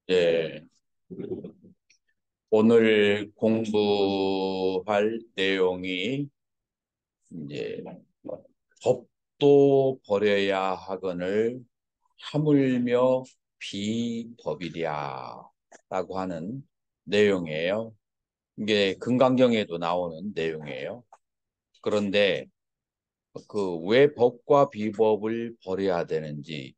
예, 오늘 공부할 내용이 이제 법도 버려야 하거늘 하물며 비법이랴 라고 하는 내용이에요. 이게 금강경에도 나오는 내용이에요. 그런데 그 왜 법과 비법을 버려야 되는지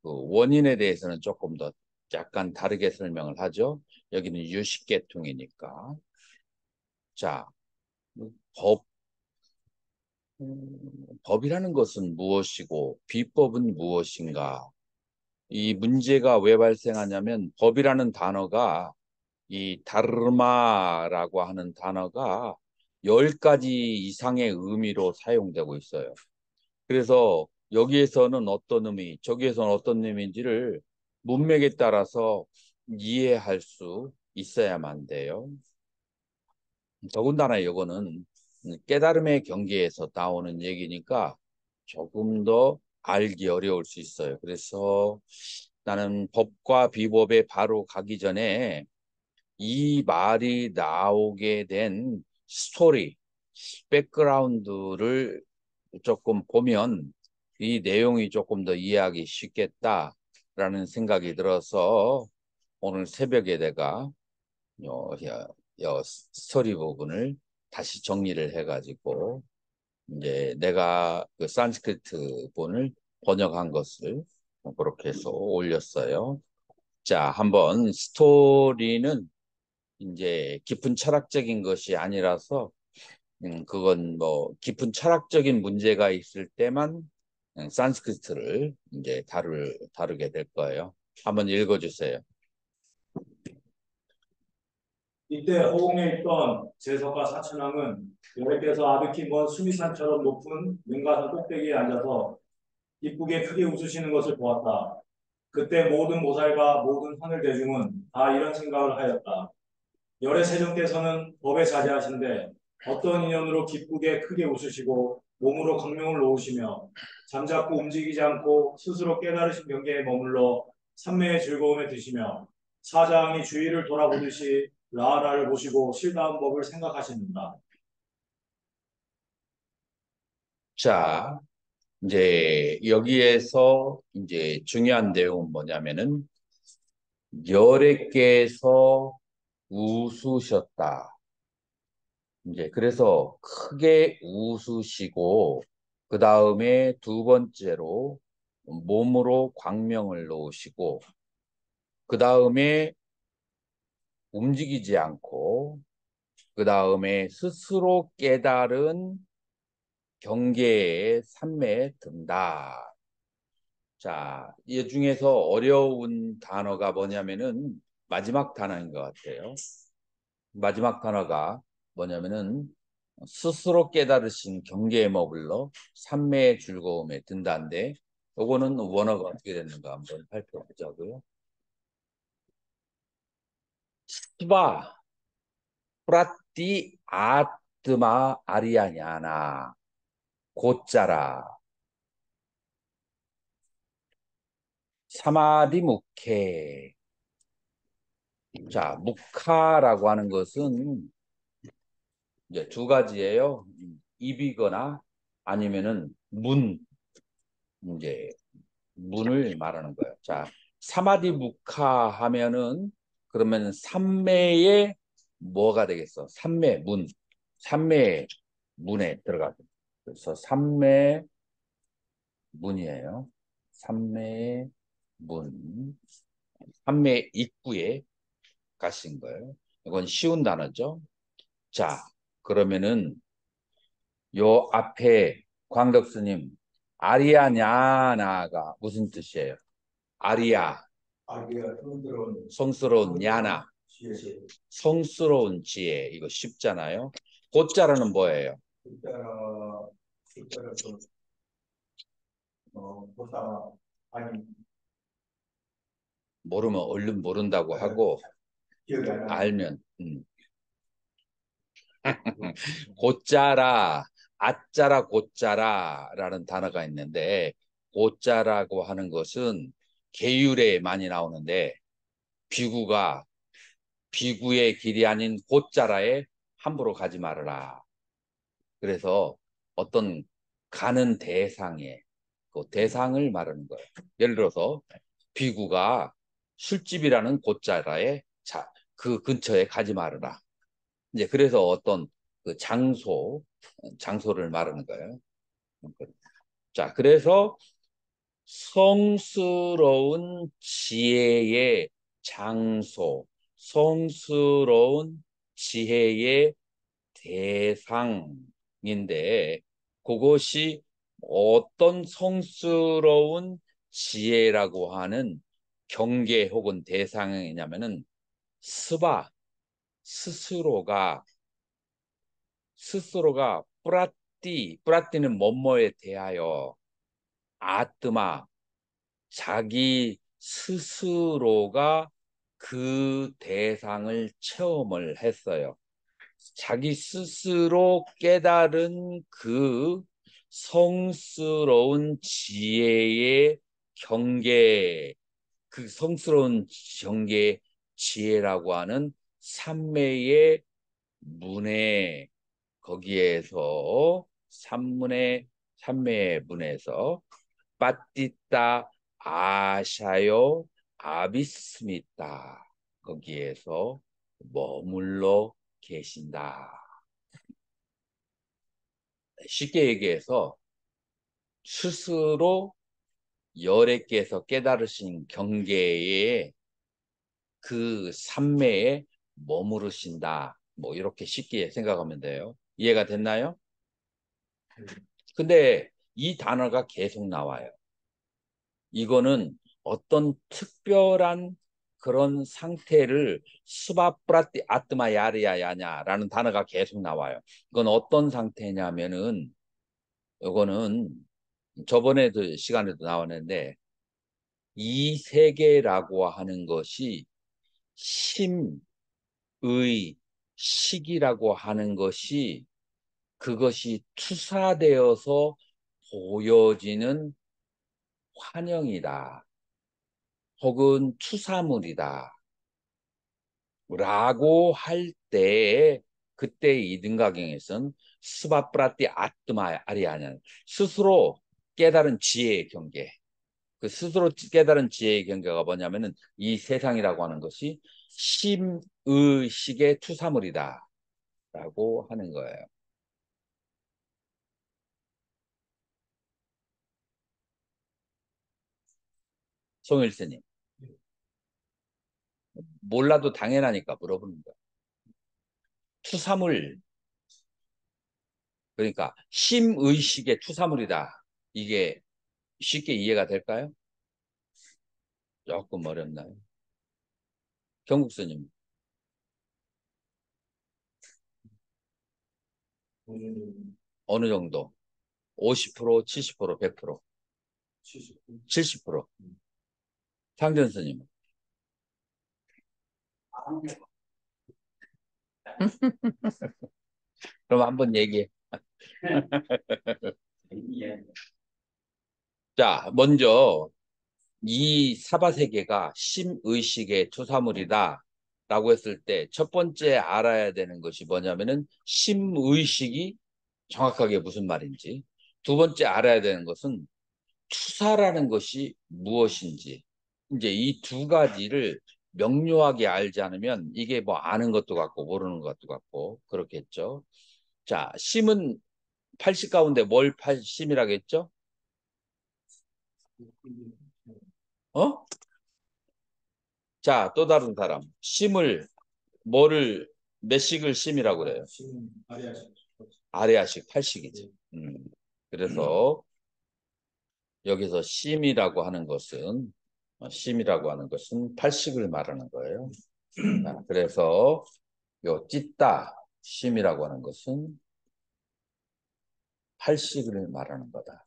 그 원인에 대해서는 조금 더 약간 다르게 설명을 하죠. 여기는 유식계통이니까. 자, 법, 법이라는 것은 무엇이고 비법은 무엇인가? 이 문제가 왜 발생하냐면 법이라는 단어가 이 다르마라고 하는 단어가 10가지 이상의 의미로 사용되고 있어요. 그래서 여기에서는 어떤 의미, 저기에서는 어떤 의미인지를 문맥에 따라서 이해할 수 있어야만 돼요. 더군다나 이거는 깨달음의 경계에서 나오는 얘기니까 조금 더 알기 어려울 수 있어요. 그래서 나는 법과 비법에 바로 가기 전에 이 말이 나오게 된 스토리, 백그라운드를 조금 보면 이 내용이 조금 더 이해하기 쉽겠다라는 생각이 들어서 오늘 새벽에 내가 스토리 부분을 다시 정리를 해가지고 이제 내가 그 산스크리트 본을 번역한 것을 그렇게 해서 올렸어요. 자, 한번 스토리는 이제 깊은 철학적인 것이 아니라서 그건 뭐 깊은 철학적인 문제가 있을 때만 산스크리트를 이제 다루게 될 거예요. 한번 읽어주세요. 이때 허공에 있던 제석과 사천왕은 여호와께서 아득히 먼 수비산처럼 높은 능가산 꼭대기에 앉아서 기쁘게 크게 웃으시는 것을 보았다. 그때 모든 모살과 모든 하늘 대중은 다 이런 생각을 하였다. 열의 세존께서는 법에 자제하신데 어떤 인연으로 기쁘게 크게 웃으시고 몸으로 광명을 놓으시며 잠자코 움직이지 않고 스스로 깨달으신 경계에 머물러 삼매의 즐거움에 드시며 사장이 주위를 돌아보듯이 라하라를 보시고 실다운 법을 생각하십니다. 자, 이제 여기에서 이제 중요한 내용은 뭐냐면은 여래께서 웃으셨다. 이제 그래서 크게 웃으시고 그 다음에 두 번째로 몸으로 광명을 놓으시고 그 다음에 움직이지 않고 그 다음에 스스로 깨달은 경계의 산매에 든다. 자, 이 중에서 어려운 단어가 뭐냐면은 마지막 단어인 것 같아요. 마지막 단어가 뭐냐면은 스스로 깨달으신 경계에 머물러 산매의 즐거움에 든다인데 요거는 원어가 어떻게 되는가 한번 살펴보자고요. 스바 프라띠 아뜨마 아리아냐나 곧자라 사마디 묵케. 자, 묵카라고 하는 것은 이제 두 가지예요. 입이거나 아니면은 이제 문을 말하는 거예요. 자, 사마디 묵카 하면은 그러면 삼매의 뭐가 되겠어? 삼매 문에 들어가죠. 그래서 삼매 문이에요. 삼매의 문, 삼매 입구에 가신 거예요. 이건 쉬운 단어죠. 자, 그러면은 요 앞에 광덕 스님 아리아냐나가 무슨 뜻이에요? 아리아, 아기가 성스러운 성스러운 야나, 지혜, 성스러운 지혜. 이거 쉽잖아요. 곧자라는 뭐예요? 숫자라, 숫자라, 보다, 아니, 모르면 얼른 모른다고 하고 기억이 안 나는 알면 곧자라, 아자라, 곧자라라는 단어가 있는데 곧자라고 하는 것은 계율에 많이 나오는데 비구가 비구의 길이 아닌 곧자라에 함부로 가지 말아라. 그래서 어떤 가는 대상에 그 대상을 말하는 거예요. 예를 들어서 비구가 술집이라는 곧자라에 그 근처에 가지 말아라. 이제 그래서 어떤 그 장소를 말하는 거예요. 자, 그래서 성스러운 지혜의 장소, 성스러운 지혜의 대상인데 그것이 어떤 성스러운 지혜라고 하는 경계 혹은 대상이냐면은 스바 스스로가 뿌라띠는 뭐뭐에 대하여 아뜨마 자기 스스로가 그 대상을 체험을 했어요. 자기 스스로 깨달은 그 성스러운 지혜의 경계, 그 성스러운 경계 지혜라고 하는 삼매의 문에 거기에서 삼매의 문에서 빠띠따 아샤요 아비스미따 거기에서 머물러 계신다. 쉽게 얘기해서 스스로 열애께서 깨달으신 경계에 그 삼매에 머무르신다. 뭐 이렇게 쉽게 생각하면 돼요. 이해가 됐나요? 근데 이 단어가 계속 나와요. 이거는 어떤 특별한 그런 상태를 수바프라티 아트마 야리야야냐라는 단어가 계속 나와요. 이건 어떤 상태냐면은 이거는 저번에도 시간에도 나왔는데 이 세계라고 하는 것이 심의 식이라고 하는 것이 그것이 투사되어서 보여지는 환영이다. 혹은 투사물이다. 라고 할 때 그때 이등가경에서는 스바프라티 아트마 아리아냐 스스로 깨달은 지혜의 경계 그 스스로 깨달은 지혜의 경계가 뭐냐면은 이 세상이라고 하는 것이 심의식의 투사물이다 라고 하는 거예요. 송일스님 몰라도 당연하니까 물어보는 거예요. 투사물 그러니까 심의식의 투사물이다. 이게 쉽게 이해가 될까요? 조금 어렵나요? 경국스님 어느 정도? 50%, 70%, 100%, 70%. 상전 스님 그럼 한번 얘기해. 자, 먼저 이 사바세계가 심의식의 투사물이다 라고 했을 때 첫 번째 알아야 되는 것이 뭐냐면은 심의식이 정확하게 무슨 말인지 두 번째 알아야 되는 것은 투사라는 것이 무엇인지 이제 이 두 가지를 명료하게 알지 않으면 이게 뭐 아는 것도 같고 모르는 것도 같고 그렇겠죠. 자, 심은 80 가운데 뭘 심이라고 했죠? 어? 자, 또 다른 사람. 심을 뭐를 몇 식을 심이라고 그래요? 아래아식 8식이지. 그래서 여기서 심이라고 하는 것은 8식을 말하는 거예요. 자, 그래서 요 찢다 심이라고 하는 것은 8식을 말하는 거다.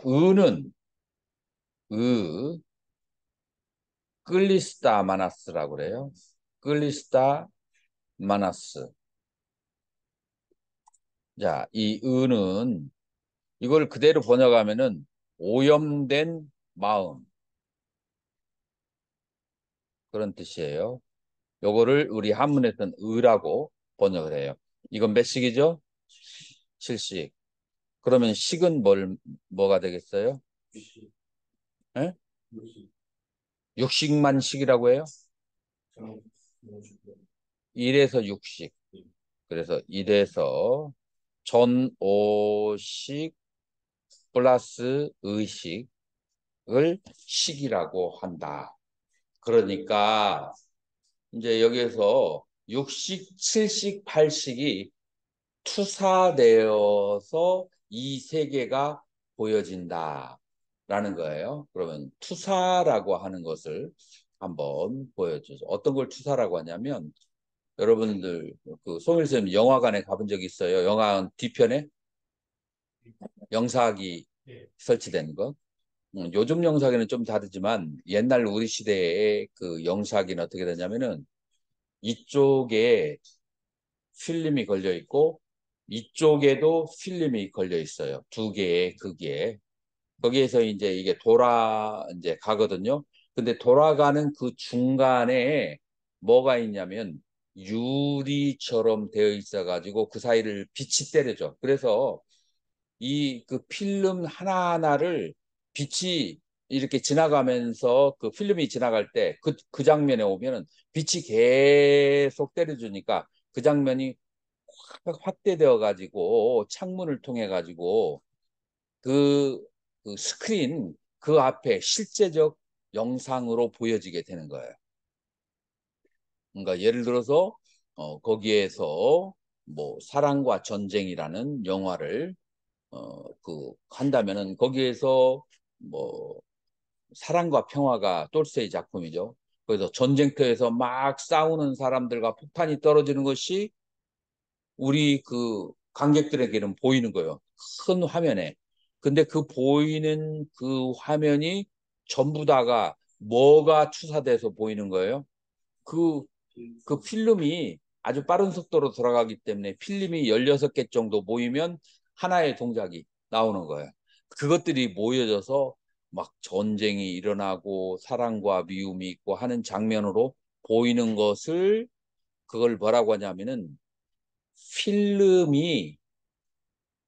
의는 의 끌리스타 마나스라고 그래요. 끌리스타 마나스. 자, 이 의는 이걸 그대로 번역하면은 오염된 마음. 그런 뜻이에요. 요거를 우리 한문에서는 의라고 번역을 해요. 이건 몇 식이죠? 7식. 그러면 식은 뭐가 되겠어요? 예? 6식만 식이라고 해요? 1에서 6식. 그래서 1에서 전오식 플러스 의식을 식이라고 한다. 그러니까 이제 여기에서 6식, 7식, 8식이 투사되어서 이 세계가 보여진다라는 거예요. 그러면 투사라고 하는 것을 한번 보여주죠. 어떤 걸 투사라고 하냐면 여러분들 그 송일 선생님 영화관에 가본 적 있어요? 영화관 뒤편에 영사기 설치된 거. 요즘 영사기는 좀 다르지만 옛날 우리 시대의 그 영사기는 어떻게 되냐면은 이쪽에 필름이 걸려 있고 이쪽에도 필름이 걸려 있어요. 두 개의 극에. 거기에서 이제 이게 이제 가거든요. 근데 돌아가는 그 중간에 뭐가 있냐면 유리처럼 되어 있어 가지고 그 사이를 빛이 때려줘. 그래서 이 그 필름 하나하나를 빛이 이렇게 지나가면서 그 필름이 지나갈 때 그 장면에 오면은 빛이 계속 때려주니까 그 장면이 확대되어 가지고 창문을 통해 가지고 그, 그 스크린 그 앞에 실제적 영상으로 보여지게 되는 거예요. 그러니까 예를 들어서 거기에서 뭐 사랑과 전쟁이라는 영화를 그 한다면은 거기에서 뭐 사랑과 평화가 똘세이 작품이죠. 그래서 전쟁터에서 막 싸우는 사람들과 폭탄이 떨어지는 것이 우리 그 관객들에게는 보이는 거예요. 큰 화면에. 근데 그 보이는 그 화면이 전부 다가 뭐가 투사돼서 보이는 거예요? 그, 그 필름이 아주 빠른 속도로 돌아가기 때문에 필름이 16개 정도 모이면 하나의 동작이 나오는 거예요. 그것들이 모여져서 막 전쟁이 일어나고 사랑과 미움이 있고 하는 장면으로 보이는 것을 그걸 뭐라고 하냐면은 필름이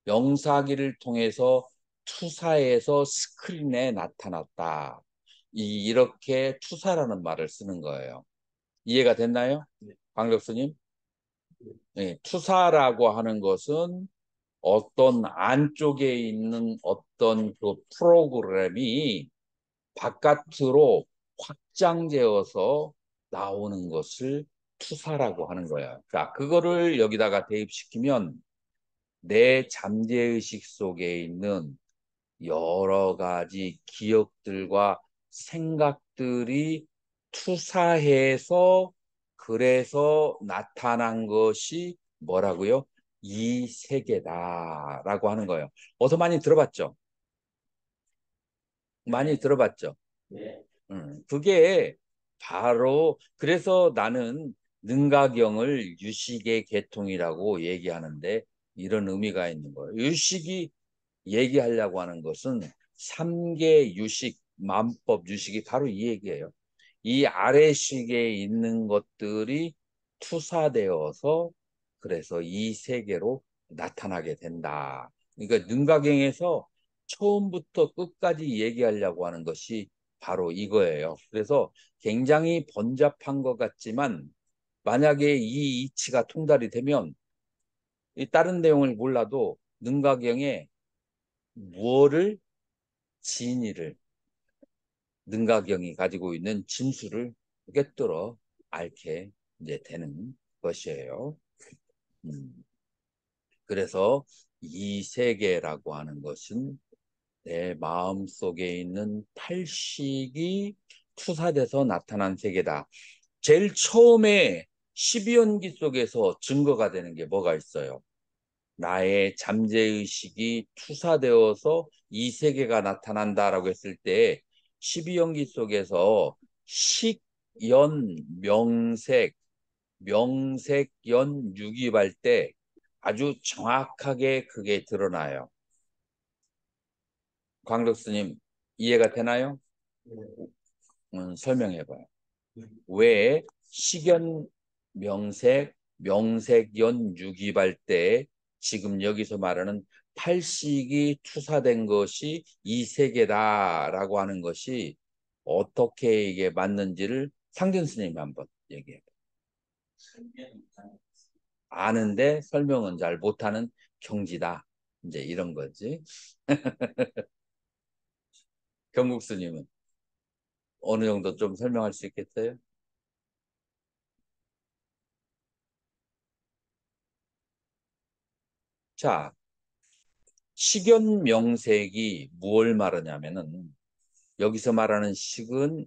영사기를 통해서 투사해서 스크린에 나타났다. 이렇게 투사라는 말을 쓰는 거예요. 이해가 됐나요? 강 교수님? 네, 투사라고 하는 것은 어떤 안쪽에 있는 어떤 그 프로그램이 바깥으로 확장되어서 나오는 것을 투사라고 하는 거예요. 자, 그거를 여기다가 대입시키면 내 잠재의식 속에 있는 여러 가지 기억들과 생각들이 투사해서 그래서 나타난 것이 뭐라고요? 이 세계다라고 하는 거예요. 어서 많이 들어봤죠? 많이 들어봤죠? 그게 바로 그래서 나는 능가경을 유식의 계통이라고 얘기하는데 이런 의미가 있는 거예요. 유식이 얘기하려고 하는 것은 삼계 유식, 만법 유식이 바로 이 얘기예요. 이 아래식에 있는 것들이 투사되어서 그래서 이 세계로 나타나게 된다. 그러니까 능가경에서 처음부터 끝까지 얘기하려고 하는 것이 바로 이거예요. 그래서 굉장히 번잡한 것 같지만 만약에 이 이치가 통달이 되면 이 다른 내용을 몰라도 능가경에 무엇을 진리를 능가경이 가지고 있는 진수를 꿰뚫어 앓게 이제 되는 것이에요. 음, 그래서 이 세계라고 하는 것은 내 마음 속에 있는 팔식이 투사돼서 나타난 세계다. 제일 처음에 12연기 속에서 증거가 되는 게 뭐가 있어요? 나의 잠재의식이 투사되어서 이 세계가 나타난다라고 했을 때 12연기 속에서 식, 연, 명색, 명색, 연, 유기할 때 아주 정확하게 그게 드러나요. 광덕스님 이해가 되나요? 설명해봐요. 왜 식연, 명색, 명색연 유기발 때 지금 여기서 말하는 팔식이 투사된 것이 이 세계다라고 하는 것이 어떻게 이게 맞는지를 상전 스님이 한번 얘기해. 아는데 설명은 잘 못하는 경지다. 이제 이런 거지. 경국 스님은 어느 정도 좀 설명할 수 있겠어요? 자, 식연명색이 무엇을 말하냐면은 여기서 말하는 식은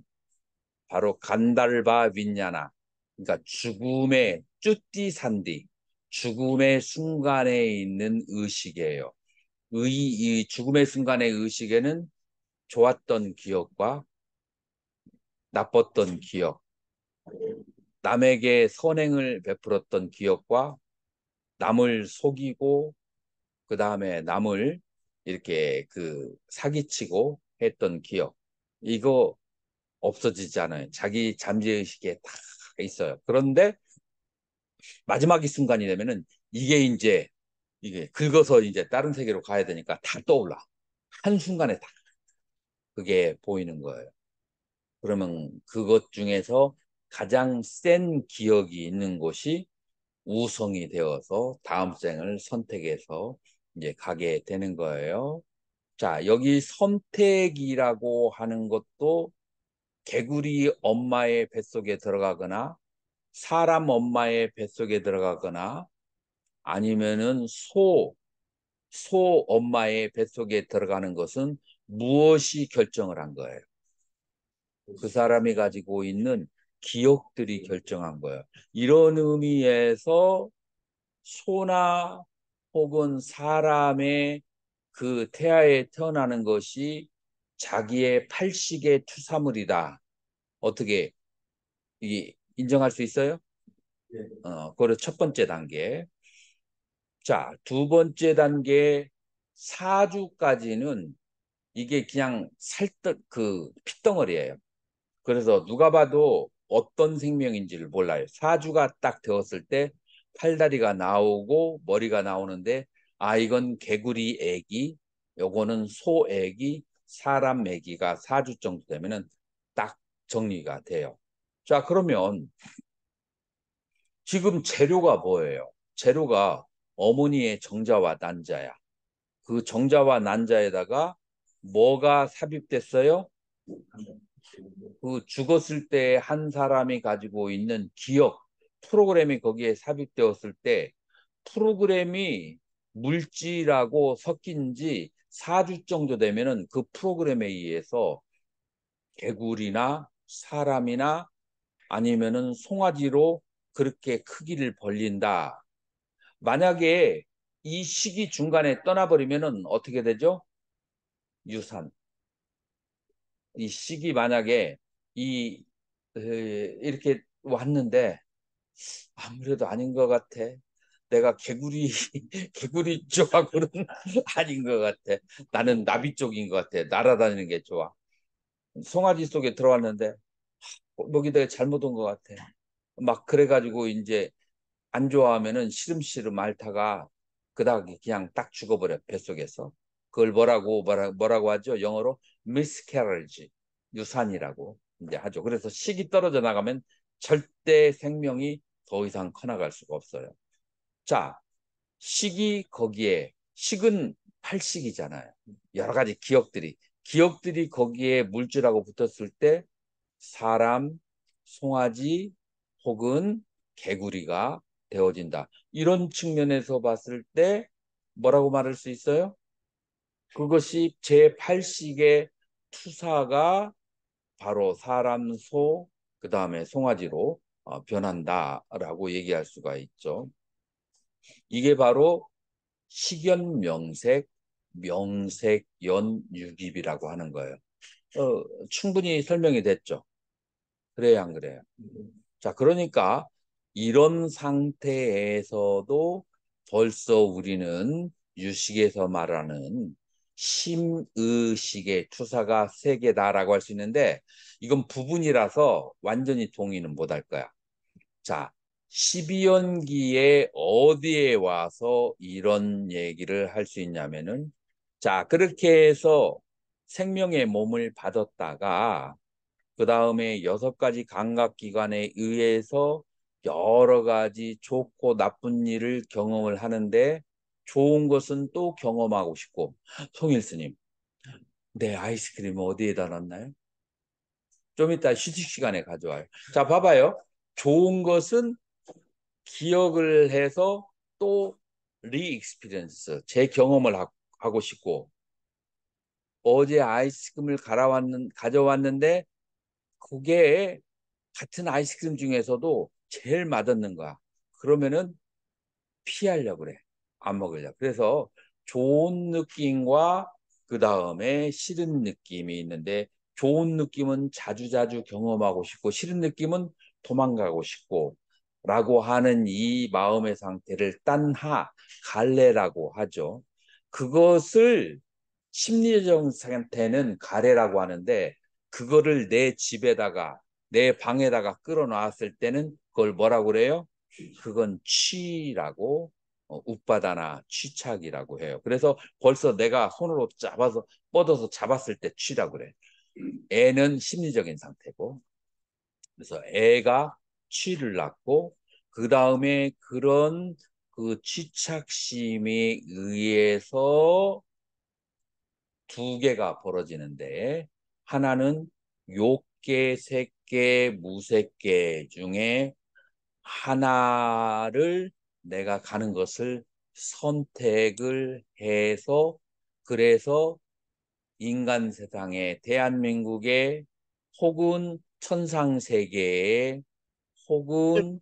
바로 간달바 윈냐나, 그러니까 죽음의 쭈띠산디, 죽음의 순간에 있는 의식이에요. 이 죽음의 순간의 의식에는 좋았던 기억과 나빴던 기억, 남에게 선행을 베풀었던 기억과 남을 속이고 그 다음에 남을 이렇게 그 사기치고 했던 기억, 이거 없어지지 않아요. 자기 잠재의식에 다 있어요. 그런데 마지막 이 순간이 되면은 이게 이제 이게 긁어서 이제 다른 세계로 가야 되니까 다 떠올라. 한순간에 다 그게 보이는 거예요. 그러면 그것 중에서 가장 센 기억이 있는 곳이 우성이 되어서 다음 생을 선택해서 이제 가게 되는 거예요. 자, 여기 선택이라고 하는 것도 개구리 엄마의 뱃속에 들어가거나 사람 엄마의 뱃속에 들어가거나 아니면은 소 엄마의 뱃속에 들어가는 것은 무엇이 결정을 한 거예요? 그 사람이 가지고 있는 기억들이 결정한 거예요. 이런 의미에서 소나 혹은 사람의 그 태아에 태어나는 것이 자기의 팔식의 투사물이다. 어떻게 인정할 수 있어요? 그거 첫 번째 단계. 자, 두 번째 단계 사주까지는 이게 그냥 살떡 그 핏덩어리예요. 그래서 누가 봐도 어떤 생명인지를 몰라요. 사주가 딱 되었을 때 팔다리가 나오고 머리가 나오는데 아 이건 개구리 애기, 요거는 소 애기, 사람 애기가 사주 정도 되면은 딱 정리가 돼요. 자, 그러면 지금 재료가 뭐예요? 재료가 어머니의 정자와 난자야. 그 정자와 난자에다가 뭐가 삽입됐어요? 그 죽었을 때 한 사람이 가지고 있는 기억, 프로그램이 거기에 삽입되었을 때 프로그램이 물질하고 섞인 지 4주 정도 되면은 그 프로그램에 의해서 개구리나 사람이나 아니면은 송아지로 그렇게 크기를 벌린다. 만약에 이 시기 중간에 떠나버리면은 어떻게 되죠? 유산. 이 시기 만약에 이 이렇게 왔는데 아무래도 아닌 것 같아. 내가 개구리 개구리 쪽하고는 아닌 것 같아. 나는 나비 쪽인 것 같아. 날아다니는 게 좋아. 송아지 속에 들어왔는데 여기다가 잘못 온 것 같아. 막 그래가지고 이제 안 좋아하면은 시름시름 앓다가 그다음 그냥 딱 죽어버려 뱃속에서. 그걸 뭐라고 하죠? 영어로 miscarriage, 유산이라고 이제 하죠. 그래서 식이 떨어져 나가면 절대 생명이 더 이상 커나갈 수가 없어요. 자, 식이 거기에 식은 팔식이잖아요. 여러 가지 기억들이 거기에 물질하고 붙었을 때 사람, 송아지 혹은 개구리가 되어진다. 이런 측면에서 봤을 때 뭐라고 말할 수 있어요? 그것이 제8식의 투사가 바로 사람, 소, 그 다음에 송아지로 변한다라고 얘기할 수가 있죠. 이게 바로 식연명색, 명색연유깁이라고 하는 거예요. 충분히 설명이 됐죠. 그래야 안 그래요? 자, 그러니까 이런 상태에서도 벌써 우리는 유식에서 말하는 심의식의 투사가 세 개다라고 할 수 있는데 이건 부분이라서 완전히 동의는 못할 거야. 자, 12연기에 어디에 와서 이런 얘기를 할 수 있냐면은 자, 그렇게 해서 생명의 몸을 받았다가 그 다음에 6가지 감각기관에 의해서 여러 가지 좋고 나쁜 일을 경험을 하는데 좋은 것은 또 경험하고 싶고 송일스님, 내 아이스크림 어디에다 놨나요? 좀 이따 휴식 시간에 가져와요. 자, 봐봐요. 좋은 것은 기억을 해서 또 리익스피리언스, 재경험을 하고 싶고 어제 아이스크림을 가져왔는데 그게 같은 아이스크림 중에서도 제일 맛없는 거야. 그러면은 피하려고 그래. 안 먹으려고. 그래서 좋은 느낌과 그 다음에 싫은 느낌이 있는데 좋은 느낌은 자주자주 경험하고 싶고 싫은 느낌은 도망가고 싶고 라고 하는 이 마음의 상태를 딴하, 갈래라고 하죠. 그것을 심리적 상태는 가래라고 하는데 그거를 내 집에다가 내 방에다가 끌어놨을 때는 그걸 뭐라고 그래요? 그건 취라고 웃바다나 취착이라고 해요. 그래서 벌써 내가 손으로 잡아서 뻗어서 잡았을 때 취라고 그래. 애는 심리적인 상태고 그래서 애가 취를 낳고 그 다음에 그런 그 취착심에 의해서 두 개가 벌어지는데 하나는 욕계, 색계, 무색계 중에 하나를 내가 가는 것을 선택을 해서 그래서 인간 세상에 대한민국에 혹은 천상 세계에 혹은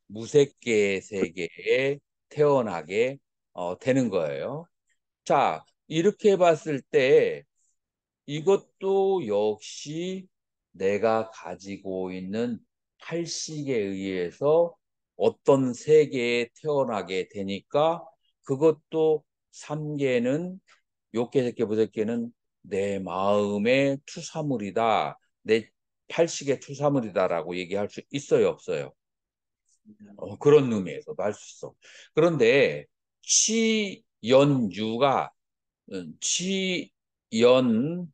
무색계 세계에 태어나게 되는 거예요. 자, 이렇게 봤을 때 이것도 역시 내가 가지고 있는 팔식에 의해서 어떤 세계에 태어나게 되니까 그것도 삼계는 욕계, 색계, 무색계는 내 마음의 투사물이다. 내 팔식의 투사물이다라고 얘기할 수 있어요, 없어요? 그런 의미에서도 할 수 있어. 그런데 취연유가 취연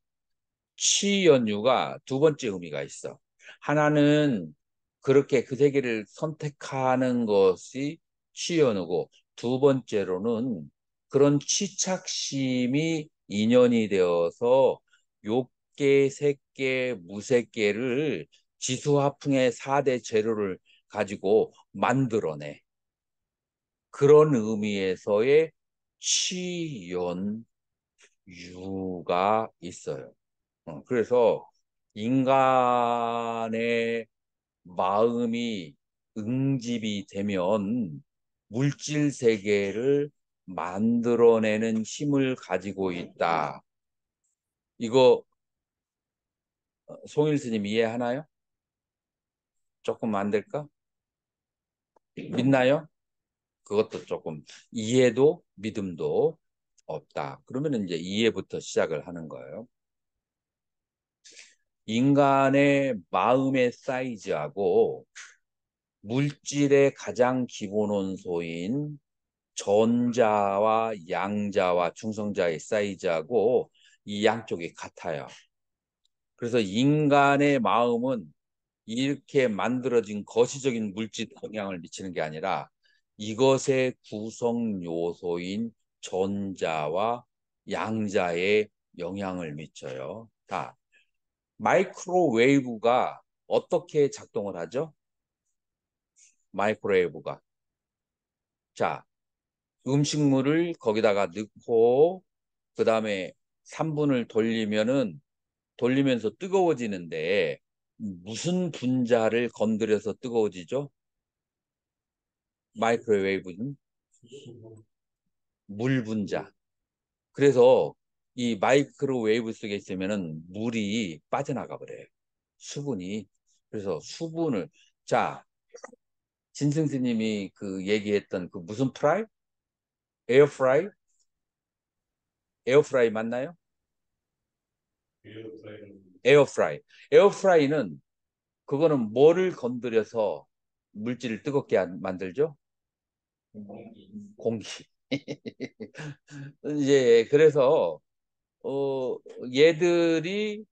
취연유가 두 번째 의미가 있어. 하나는 그렇게 그 세계를 선택하는 것이 취연우고 두 번째로는 그런 취착심이 인연이 되어서 욕계, 색계, 무색계를 지수화풍의 4대 재료를 가지고 만들어내. 그런 의미에서의 취연유가 있어요. 그래서 인간의 마음이 응집이 되면 물질 세계를 만들어내는 힘을 가지고 있다. 이거 송일 스님 이해하나요? 조금 안 될까? 믿나요? 그것도 조금 이해도 믿음도 없다. 그러면 이제 이해부터 시작을 하는 거예요. 인간의 마음의 사이즈하고 물질의 가장 기본 원소인 전자와 양자와 중성자의 사이즈하고 이 양쪽이 같아요. 그래서 인간의 마음은 이렇게 만들어진 거시적인 물질 영향을 미치는 게 아니라 이것의 구성 요소인 전자와 양자의 영향을 미쳐요. 자, 마이크로웨이브가 어떻게 작동을 하죠? 마이크로웨이브가. 자, 음식물을 거기다가 넣고 그다음에 3분을 돌리면서 뜨거워지는데 무슨 분자를 건드려서 뜨거워지죠? 마이크로웨이브는 물 분자. 그래서 이 마이크로웨이브 속에 있으면은 물이 빠져나가 버려요. 수분이. 그래서 수분을 자, 진승 스님이 그 얘기했던 그 무슨 프라이? 에어프라이? 에어프라이 맞나요? 에어프라이. 에어프라이는 그거는 뭐를 건드려서 물질을 뜨겁게 만들죠? 공기. 이제 그래서 어 얘들이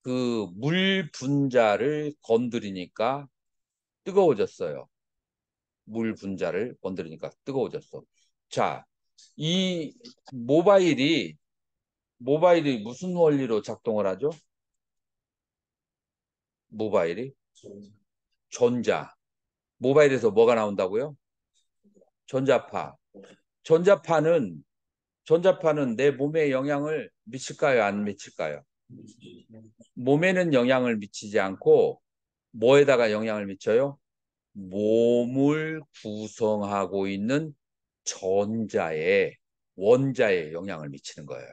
그 물 분자를 건드리니까 뜨거워졌어요. 물 분자를 건드리니까 뜨거워졌어. 자, 이 모바일이 무슨 원리로 작동을 하죠? 모바일이 전자. 모바일에서 뭐가 나온다고요? 전자파. 전자파는 전자파는 내 몸에 영향을 미칠까요? 안 미칠까요? 몸에는 영향을 미치지 않고 뭐에다가 영향을 미쳐요? 몸을 구성하고 있는 전자에 원자에 영향을 미치는 거예요.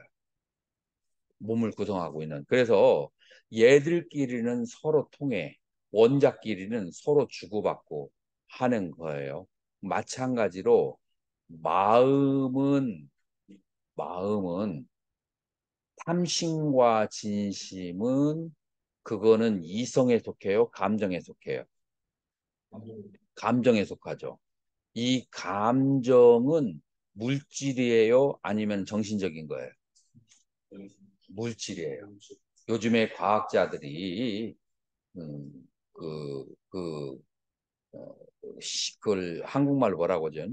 몸을 구성하고 있는. 그래서 얘들끼리는 서로 통해 원자끼리는 서로 주고받고 하는 거예요. 마찬가지로 마음은 마음은 탐심과 진심은 그거는 이성에 속해요, 감정에 속해요. 감정에 속하죠. 이 감정은 물질이에요, 아니면 정신적인 거예요? 물질이에요. 요즘에 과학자들이 그, 그, 어, 그걸 한국말로 뭐라고 하죠?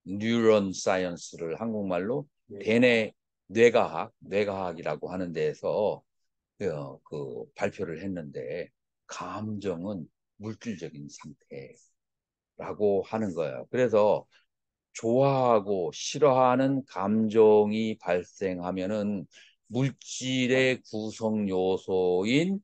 뉴런 사이언스를 한국말로 대뇌 뇌과학이라고 하는 데에서 그 발표를 했는데 감정은 물질적인 상태라고 하는 거예요. 그래서 좋아하고 싫어하는 감정이 발생하면은 물질의 구성 요소인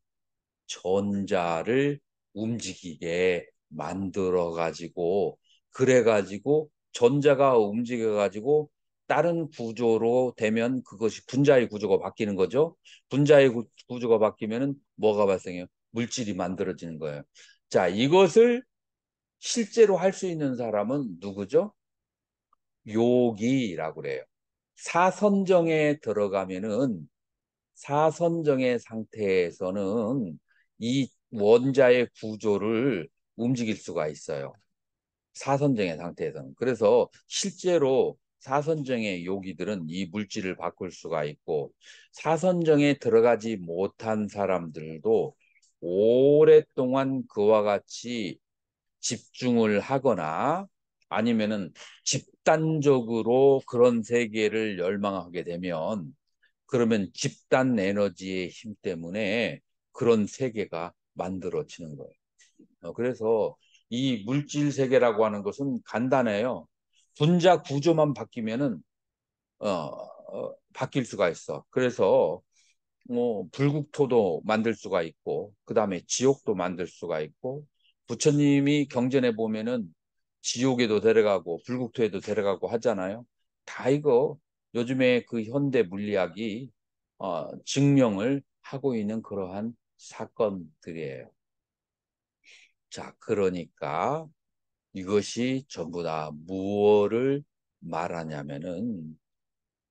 전자를 움직이게 만들어 가지고 그래 가지고 전자가 움직여 가지고 다른 구조로 되면 그것이 분자의 구조가 바뀌는 거죠. 분자의 구조가 바뀌면은 뭐가 발생해요? 물질이 만들어지는 거예요. 자, 이것을 실제로 할 수 있는 사람은 누구죠? 요기라고 그래요. 사선정에 들어가면은 사선정의 상태에서는 이 원자의 구조를 움직일 수가 있어요. 사선정의 상태에서는. 그래서 실제로 사선정의 요기들은 이 물질을 바꿀 수가 있고 사선정에 들어가지 못한 사람들도 오랫동안 그와 같이 집중을 하거나 아니면은 집단적으로 그런 세계를 열망하게 되면 그러면 집단 에너지의 힘 때문에 그런 세계가 만들어지는 거예요. 그래서 이 물질 세계라고 하는 것은 간단해요. 분자 구조만 바뀌면은 바뀔 수가 있어. 그래서 불국토도 만들 수가 있고, 그 다음에 지옥도 만들 수가 있고, 부처님이 경전에 보면은 지옥에도 데려가고, 불국토에도 데려가고 하잖아요. 다 이거 요즘에 그 현대 물리학이 증명을 하고 있는 그러한 사건들이에요. 자, 그러니까 이것이 전부 다 무엇을 말하냐면은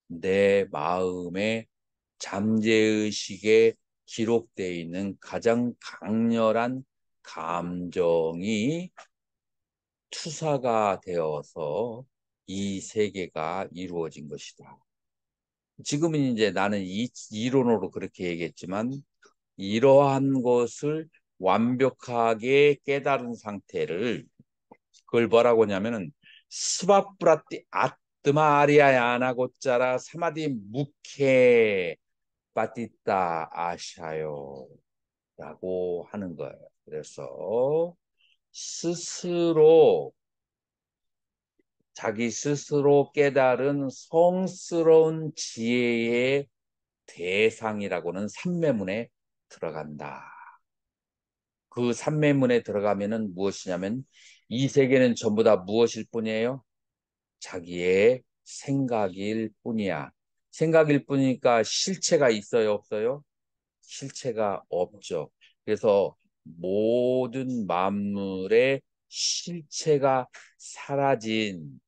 내 마음의 잠재의식에 기록되어 있는 가장 강렬한 감정이 투사가 되어서 이 세계가 이루어진 것이다. 지금은 이제 나는 이론으로 그렇게 얘기했지만 이러한 것을 완벽하게 깨달은 상태를 그걸 뭐라고 하냐면은 스바프라티 아트마리아야나고짜라 사마디 무케 빠띠따 아샤요 라고 하는 거예요. 그래서 스스로 자기 스스로 깨달은 성스러운 지혜의 대상이라고는 삼매문에 들어간다. 그 삼매문에 들어가면은 무엇이냐면 이 세계는 전부 다 무엇일 뿐이에요? 자기의 생각일 뿐이야. 생각일 뿐이니까 실체가 있어요, 없어요? 실체가 없죠. 그래서 모든 만물의 실체가 사라진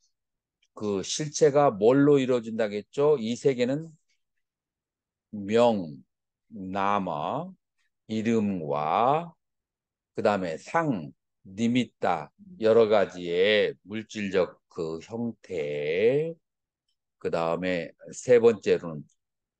그 실체가 뭘로 이루어진다겠죠? 이 세계는 명, 나머, 이름과 그다음에 상, 니미따 여러 가지의 물질적 그 형태, 그다음에 세 번째로는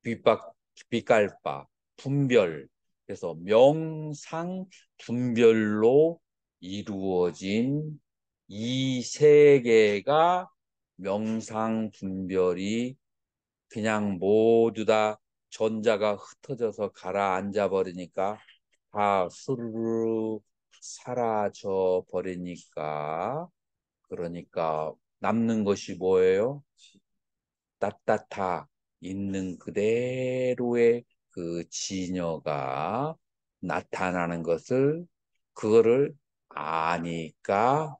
빛박, 빛깔바, 분별. 그래서 명상 분별로 이루어진 이 세계가 명상 분별이 그냥 모두 다 전자가 흩어져서 가라앉아 버리니까 다 스르르 사라져 버리니까 그러니까 남는 것이 뭐예요? 따따타 있는 그대로의 그 진여가 나타나는 것을 그거를 아니까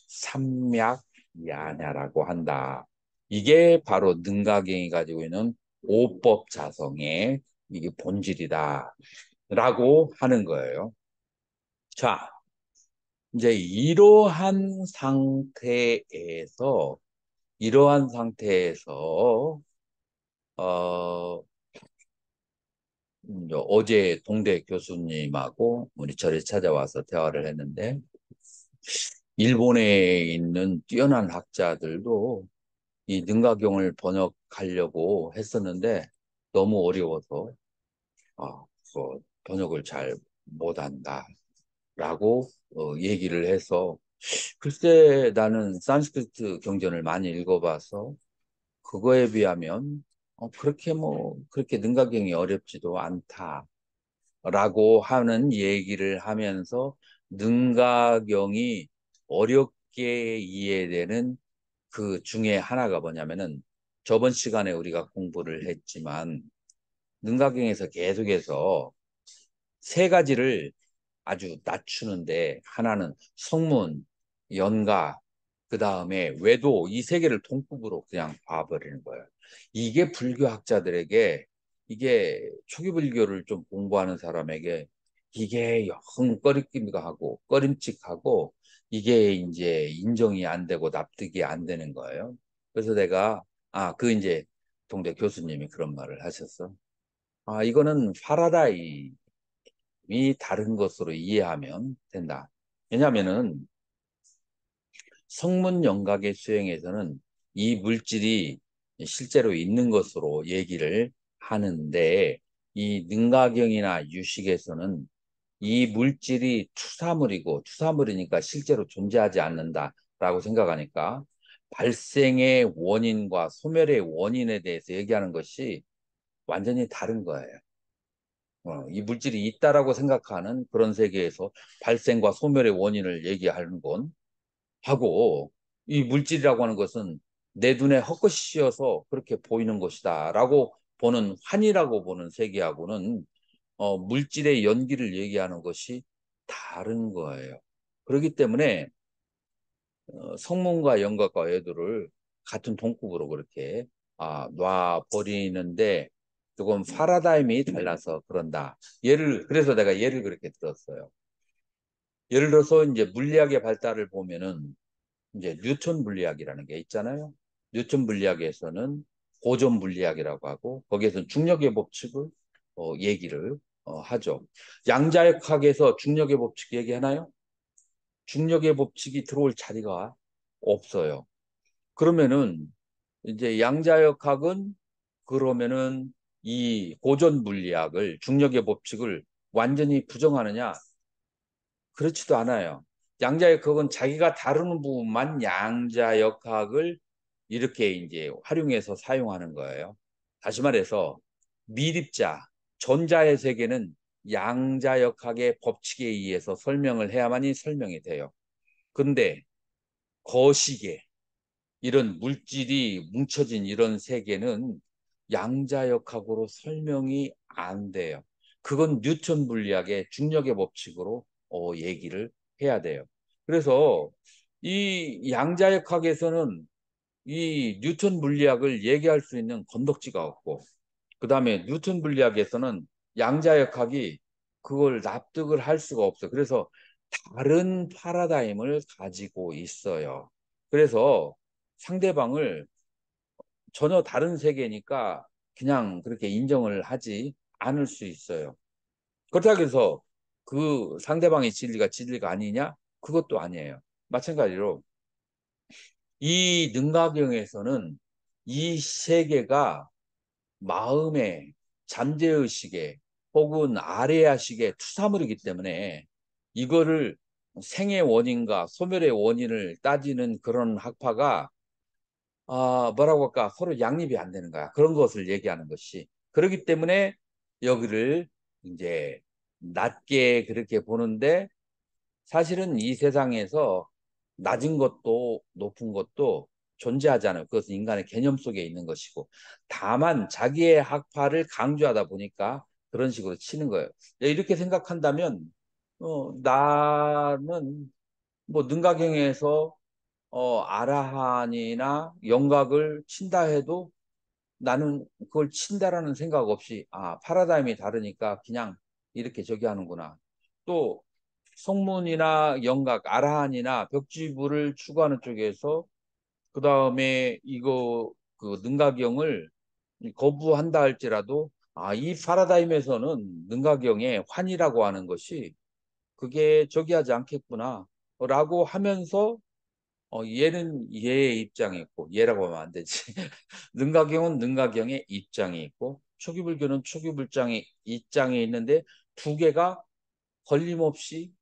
삼맥야냐라고 한다. 이게 바로 능가경이 가지고 있는 오법 자성의 이게 본질이다. 라고 하는 거예요. 자, 이제 이러한 상태에서 어, 어제 동대 교수님하고 우리 절에 찾아와서 대화를 했는데 일본에 있는 뛰어난 학자들도 이 능가경을 번역하려고 했었는데 너무 어려워서 번역을 잘 못한다라고 얘기를 해서 글쎄 나는 산스크리트 경전을 많이 읽어봐서 그거에 비하면 그렇게 능가경이 어렵지도 않다라고 하는 얘기를 하면서 능가경이 어렵게 이해되는 그 중에 하나가 뭐냐면은 저번 시간에 우리가 공부를 했지만 능가경에서 계속해서 세 가지를 아주 낮추는데 하나는 성문, 연가, 그 다음에 외도 이 세 개를 동급으로 그냥 봐버리는 거예요. 이게 불교학자들에게 이게 초기 불교를 좀 공부하는 사람에게 이게 영 꺼리낌하고 꺼림칙하고 이게 이제 인정이 안 되고 납득이 안 되는 거예요. 그래서 내가 그 이제 동대 교수님이 그런 말을 하셨어. 이거는 파라다임이 다른 것으로 이해하면 된다. 왜냐하면은 성문 영각의 수행에서는 이 물질이 실제로 있는 것으로 얘기를 하는데 이 능가경이나 유식에서는 이 물질이 투사물이니까 실제로 존재하지 않는다라고 생각하니까 발생의 원인과 소멸의 원인에 대해서 얘기하는 것이 완전히 다른 거예요. 이 물질이 있다라고 생각하는 그런 세계에서 발생과 소멸의 원인을 얘기하는 건 하고 이 물질이라고 하는 것은 내 눈에 헛것이 씌어서 그렇게 보이는 것이다라고 보는 환이라고 보는 세계하고는 물질의 연기를 얘기하는 것이 다른 거예요. 그렇기 때문에 성문과 영각과 외도를 같은 동급으로 그렇게 놔 버리는데 조금 파라다임이 달라서 그런다. 그래서 내가 예를 그렇게 들었어요. 예를 들어서 이제 물리학의 발달을 보면은 이제 뉴턴 물리학이라는 게 있잖아요. 뉴턴 물리학에서는 고전 물리학이라고 하고 거기에서는 중력의 법칙을 얘기를 하죠. 양자역학에서 중력의 법칙 얘기하나요? 중력의 법칙이 들어올 자리가 없어요. 그러면은 이제 양자역학은 그러면은 이 고전 물리학을 중력의 법칙을 완전히 부정하느냐? 그렇지도 않아요. 양자역학은 자기가 다루는 부분만 양자역학을 이렇게 이제 활용해서 사용하는 거예요. 다시 말해서 미립자, 전자의 세계는 양자역학의 법칙에 의해서 설명을 해야만이 설명이 돼요. 근데 거시계, 이런 물질이 뭉쳐진 이런 세계는 양자역학으로 설명이 안 돼요. 그건 뉴턴 물리학의 중력의 법칙으로 얘기를 해야 돼요. 그래서 이 양자역학에서는 이 뉴턴 물리학을 얘기할 수 있는 건덕지가 없고 그다음에 뉴턴 물리학에서는 양자역학이 그걸 납득을 할 수가 없어요. 그래서 다른 파라다임을 가지고 있어요. 그래서 상대방을 전혀 다른 세계니까 그냥 그렇게 인정을 하지 않을 수 있어요. 그렇다고 해서 그 상대방의 진리가 아니냐? 그것도 아니에요. 마찬가지로 이 능가경에서는 이 세계가 마음의 잠재의식에 혹은 아래야식의 투사물이기 때문에 이거를 생의 원인과 소멸의 원인을 따지는 그런 학파가 뭐라고 할까 서로 양립이 안 되는 거야. 그런 것을 얘기하는 것이. 그렇기 때문에 여기를 이제 낮게 그렇게 보는데 사실은 이 세상에서 낮은 것도 높은 것도 존재하잖아요. 그것은 인간의 개념 속에 있는 것이고 다만 자기의 학파를 강조하다 보니까 그런 식으로 치는 거예요. 이렇게 생각한다면 나는 뭐 능가경에서 아라한이나 영각을 친다 해도 나는 그걸 친다라는 생각 없이 파라다임이 다르니까 그냥 이렇게 저기 하는구나. 또 성문이나 영각, 아라한이나 벽지부를 추구하는 쪽에서 그 다음에 이거 그 능가경을 거부한다 할지라도 이 파라다임에서는 능가경의 환이라고 하는 것이 그게 저기 하지 않겠구나 라고 하면서 얘는 얘의 입장이 있고 얘라고 하면 안 되지. 능가경은 능가경의 입장이 있고 초기불교는 초기불장의 입장이 있는데 두 개가 걸림없이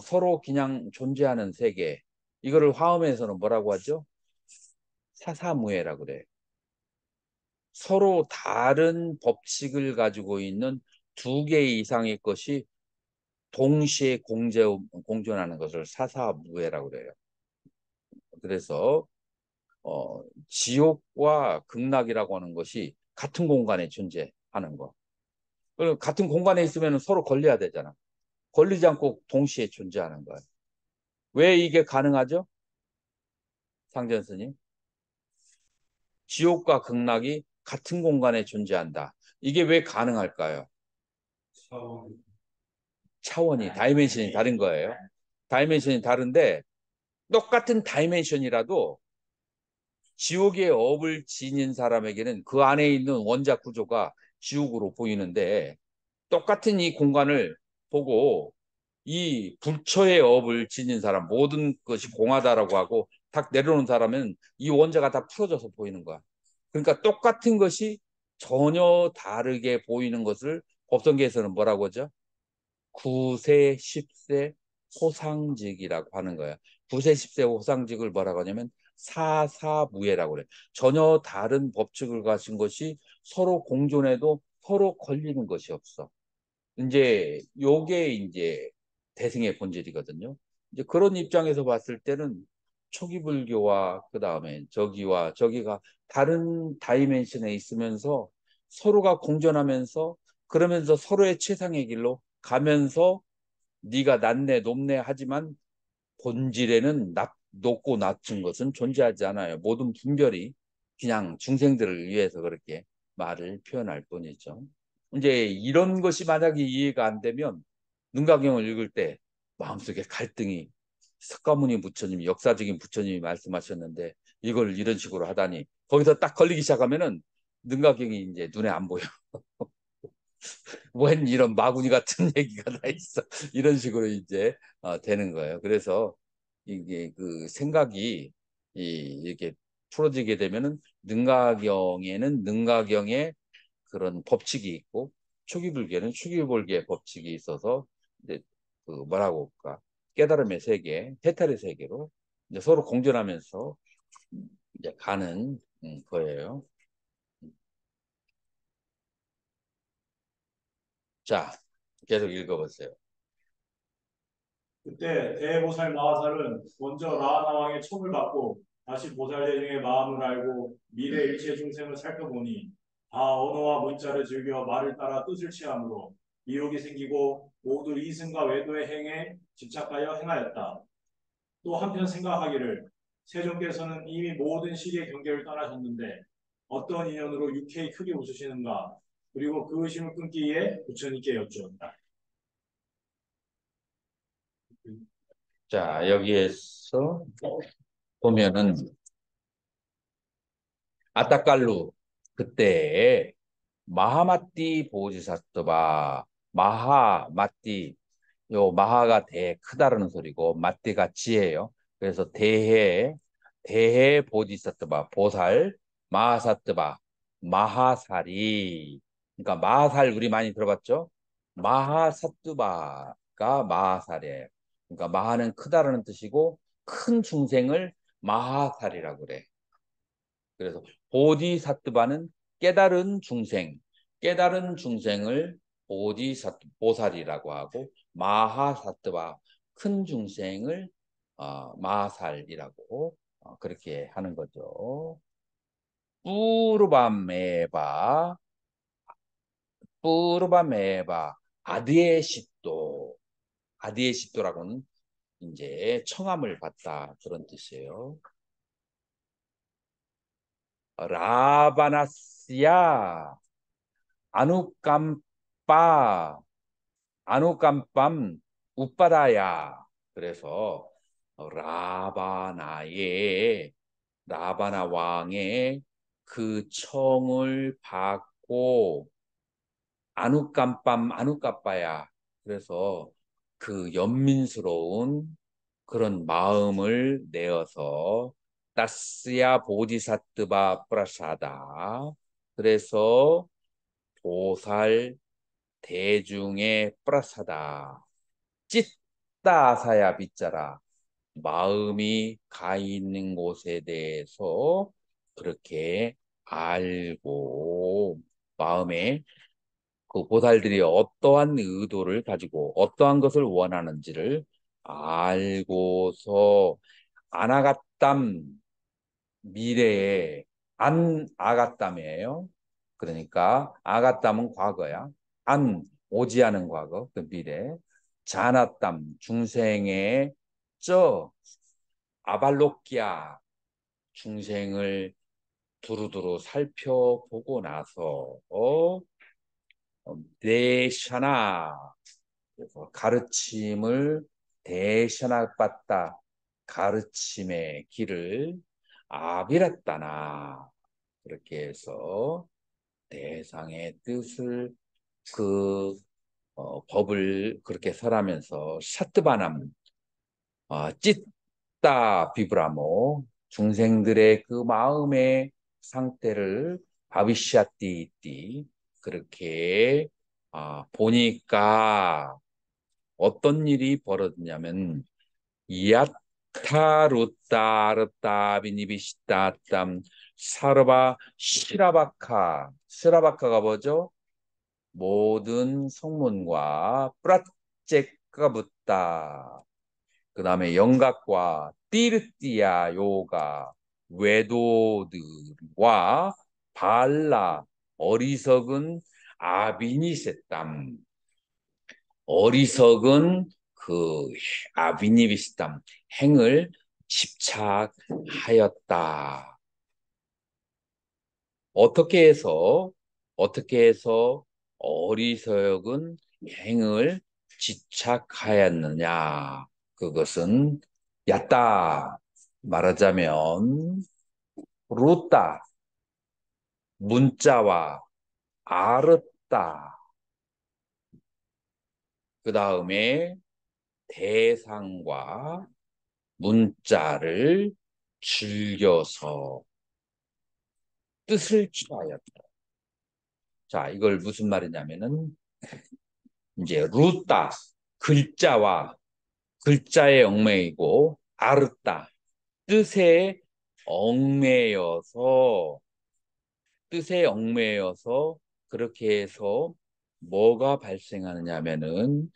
서로 그냥 존재하는 세계. 이거를 화엄에서는 뭐라고 하죠? 사사무예라고 그래. 서로 다른 법칙을 가지고 있는 두 개 이상의 것이 동시에 공존하는 것을 사사무예라고 그래요. 그래서 지옥과 극락이라고 하는 것이 같은 공간에 존재하는 거. 그럼 같은 공간에 있으면 서로 걸려야 되잖아. 걸리지 않고 동시에 존재하는 거예요. 왜 이게 가능하죠? 상전 스님. 지옥과 극락이 같은 공간에 존재한다. 이게 왜 가능할까요? 차원이, 다이멘션이 다른 거예요. 다이멘션이 다른데 똑같은 다이멘션이라도 지옥의 업을 지닌 사람에게는 그 안에 있는 원자 구조가 지옥으로 보이는데 똑같은 이 공간을 보고 이 불처의 업을 지닌 사람 모든 것이 공하다라고 하고 딱 내려놓은 사람은 이 원자가 다 풀어져서 보이는 거야. 그러니까 똑같은 것이 전혀 다르게 보이는 것을 법성계에서는 뭐라고 하죠? 구세, 십세, 호상직이라고 하는 거야. 구세, 십세, 호상직을 뭐라고 하냐면 사사무예라고 그래. 전혀 다른 법칙을 가진 것이 서로 공존해도 서로 걸리는 것이 없어. 이제 요게 이제 대승의 본질이거든요. 이제 그런 입장에서 봤을 때는 초기 불교와 그 다음에 저기와 저기가 다른 다이멘션에 있으면서 서로가 공존하면서 그러면서 서로의 최상의 길로 가면서 네가 낮네 높네 하지만 본질에는 높고 낮은 것은 존재하지 않아요. 모든 분별이 그냥 중생들을 위해서 그렇게 말을 표현할 뿐이죠. 이제 이런 것이 만약에 이해가 안 되면 능가경을 읽을 때 마음속에 갈등이 석가모니 부처님이 역사적인 부처님이 말씀하셨는데 이걸 이런 식으로 하다니 거기서 딱 걸리기 시작하면은 능가경이 이제 눈에 안 보여. 웬 이런 마구니 같은 얘기가 다 있어. 이런 식으로 이제 되는 거예요. 그래서 이게 그 생각이 이렇게 풀어지게 되면은 능가경에는 능가경의 그런 법칙이 있고 초기불교는 초기불교의 법칙이 있어서 이제 그 뭐라고 할까 깨달음의 세계, 태탈의 세계로 이제 서로 공존하면서 이제 가는 거예요. 자, 계속 읽어보세요. 그때 대보살 마하살은 먼저 라하나 왕의 촉을 받고 다시 보살 대중의 마음을 알고 미래 일체 중생을 살펴보니 다 언어와 문자를 즐겨 말을 따라 뜻을 취함으로 미혹이 생기고 모두 이승과 외도의 행에 집착하여 행하였다. 또 한편 생각하기를 세종께서는 이미 모든 시기의 경계를 떠나셨는데 어떤 인연으로 육회히 크게 웃으시는가 그리고 그 의심을 끊기 위해 부처님께 여쭈었다. 자, 여기에서 보면은 아따깔루 그때 마하마띠 보지사토바 마하마띠 요 마하가 대 크다라는 소리고 마띠가 지혜예요. 그래서 대해 보디사트바 보살 마하사트바 마하살이 그러니까 마하살 우리 많이 들어봤죠? 마하사트바가 마하살이에요. 그러니까 마하는 크다라는 뜻이고 큰 중생을 마하살이라고 그래. 그래서 보디사트바는 깨달은 중생, 깨달은 중생을 보살이라고 하고 마하사트바 큰 중생을 마살이라고 그렇게 하는 거죠. 뿌르바메바, 뿌르바메바, 아디에시또, 아디에시또라고는 이제 청함을 받다 그런 뜻이에요. 라바나스야 아누깜빠 아누깜빰 우빠다야 그래서 라바나 왕의 그 청을 받고 아누깜빰 아누까빠야 그래서 그 연민스러운 그런 마음을 내어서 따스야 보디사트바 프라사다 그래서 보살 대중의 프라사다 찢다 아사야 빗자라 마음이 가 있는 곳에 대해서 그렇게 알고 마음에 그 보살들이 어떠한 의도를 가지고 어떠한 것을 원하는지를 알고서 아나갓담 미래에 안 아갓담이에요. 그러니까 아갓담은 과거야. 안 오지 않은 과거 그 미래. 자나담 중생의 저 아발로키아 중생을 두루두루 살펴보고 나서 데샤나 그래서 가르침을 대셔나 받다 가르침의 길을 아비랐다나 그렇게 해서 대상의 뜻을 그 법을 그렇게 설하면서 샤트바남 찢다 비브라모 중생들의 그 마음의 상태를 바비샤띠띠 그렇게 보니까 어떤 일이 벌어졌냐면 야타루타르타비니비시타땀 사르바 시라바카 시라바카가 뭐죠? 모든 성문과 프라제가 붙다. 그 다음에 영각과 띠르띠아 요가 외도들과 발라 어리석은 아비니세땀 어리석은 그 아비니비스탐 행을 집착하였다. 어떻게 해서 어떻게 해서 어리석은 행을 집착하였느냐? 그것은 얕다 말하자면 루따 문자와 아르따 그 다음에 대상과 문자를 즐겨서 뜻을 취하였다. 자, 이걸 무슨 말이냐면은 이제 루따 글자와 글자의 얽매이고 아르따 뜻에 얽매여서 뜻에 얽매여서 그렇게 해서 뭐가 발생하느냐면은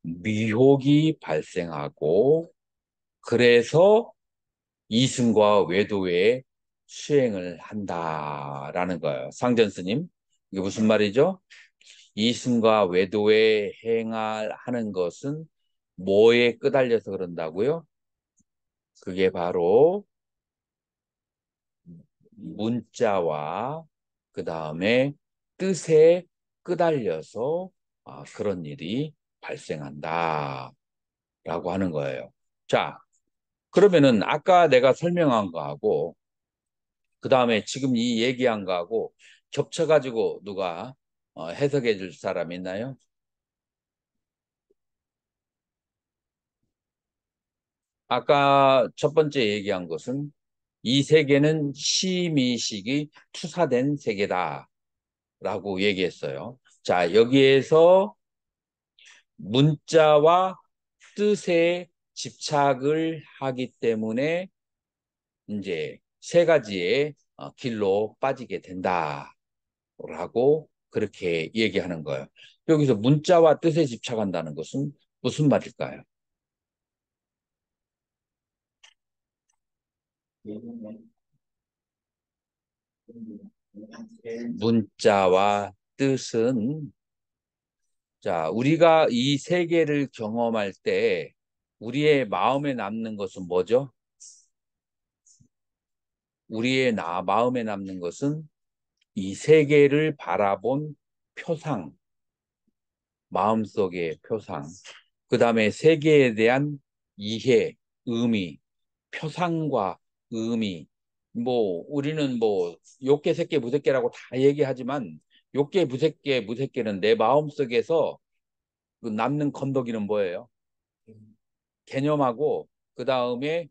미혹이 발생하고 그래서 이승과 외도의 수행을 한다라는 거예요. 상전 스님, 이게 무슨 말이죠? 이승과 외도의 행을 하는 것은 뭐에 끄달려서 그런다고요? 그게 바로 문자와 그 다음에 뜻에 끄달려서 그런 일이 발생한다라고 하는 거예요. 자, 그러면은 아까 내가 설명한 거하고 그 다음에 지금 이 얘기한 거하고 겹쳐가지고 누가 해석해 줄 사람 있나요? 아까 첫 번째 얘기한 것은 이 세계는 심의식이 투사된 세계다라고 얘기했어요. 자, 여기에서 문자와 뜻에 집착을 하기 때문에 이제 세 가지의 길로 빠지게 된다라고 그렇게 얘기하는 거예요. 여기서 문자와 뜻에 집착한다는 것은 무슨 말일까요? 문자와 뜻은 자, 우리가 이 세계를 경험할 때 우리의 마음에 남는 것은 뭐죠? 우리의 마음에 남는 것은 이 세계를 바라본 표상, 마음속의 표상, 그 다음에 세계에 대한 이해, 의미, 표상과 의미. 뭐 우리는 뭐 욕계, 색계, 무색계라고 다 얘기하지만 욕계, 무색계, 무색계는 내 마음속에서 그 남는 건더기는 뭐예요? 개념하고 그 다음에